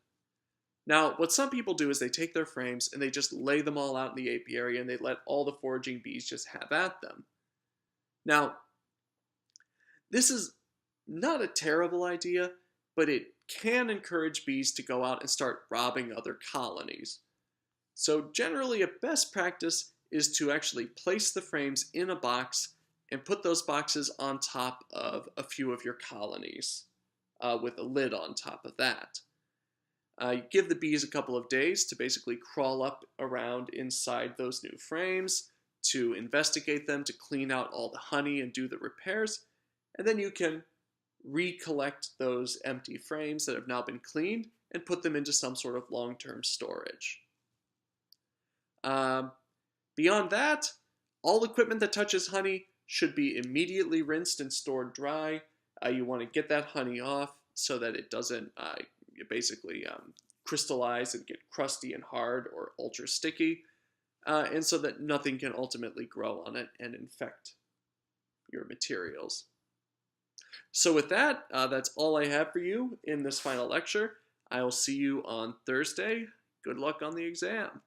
Now, what some people do is they take their frames and they just lay them all out in the apiary and they let all the foraging bees just have at them. Now, this is not a terrible idea, but it can encourage bees to go out and start robbing other colonies. So generally a best practice is to actually place the frames in a box and put those boxes on top of a few of your colonies with a lid on top of that. You give the bees a couple of days to basically crawl up around inside those new frames, to investigate them, to clean out all the honey and do the repairs, and then you can recollect those empty frames that have now been cleaned and put them into some sort of long-term storage. Um, Beyond that, all equipment that touches honey should be immediately rinsed and stored dry. You want to get that honey off so that it doesn't basically crystallize and get crusty and hard or ultra sticky, and so that nothing can ultimately grow on it and infect your materials. So with that, that's all I have for you in this final lecture. I will see you on Thursday. Good luck on the exam.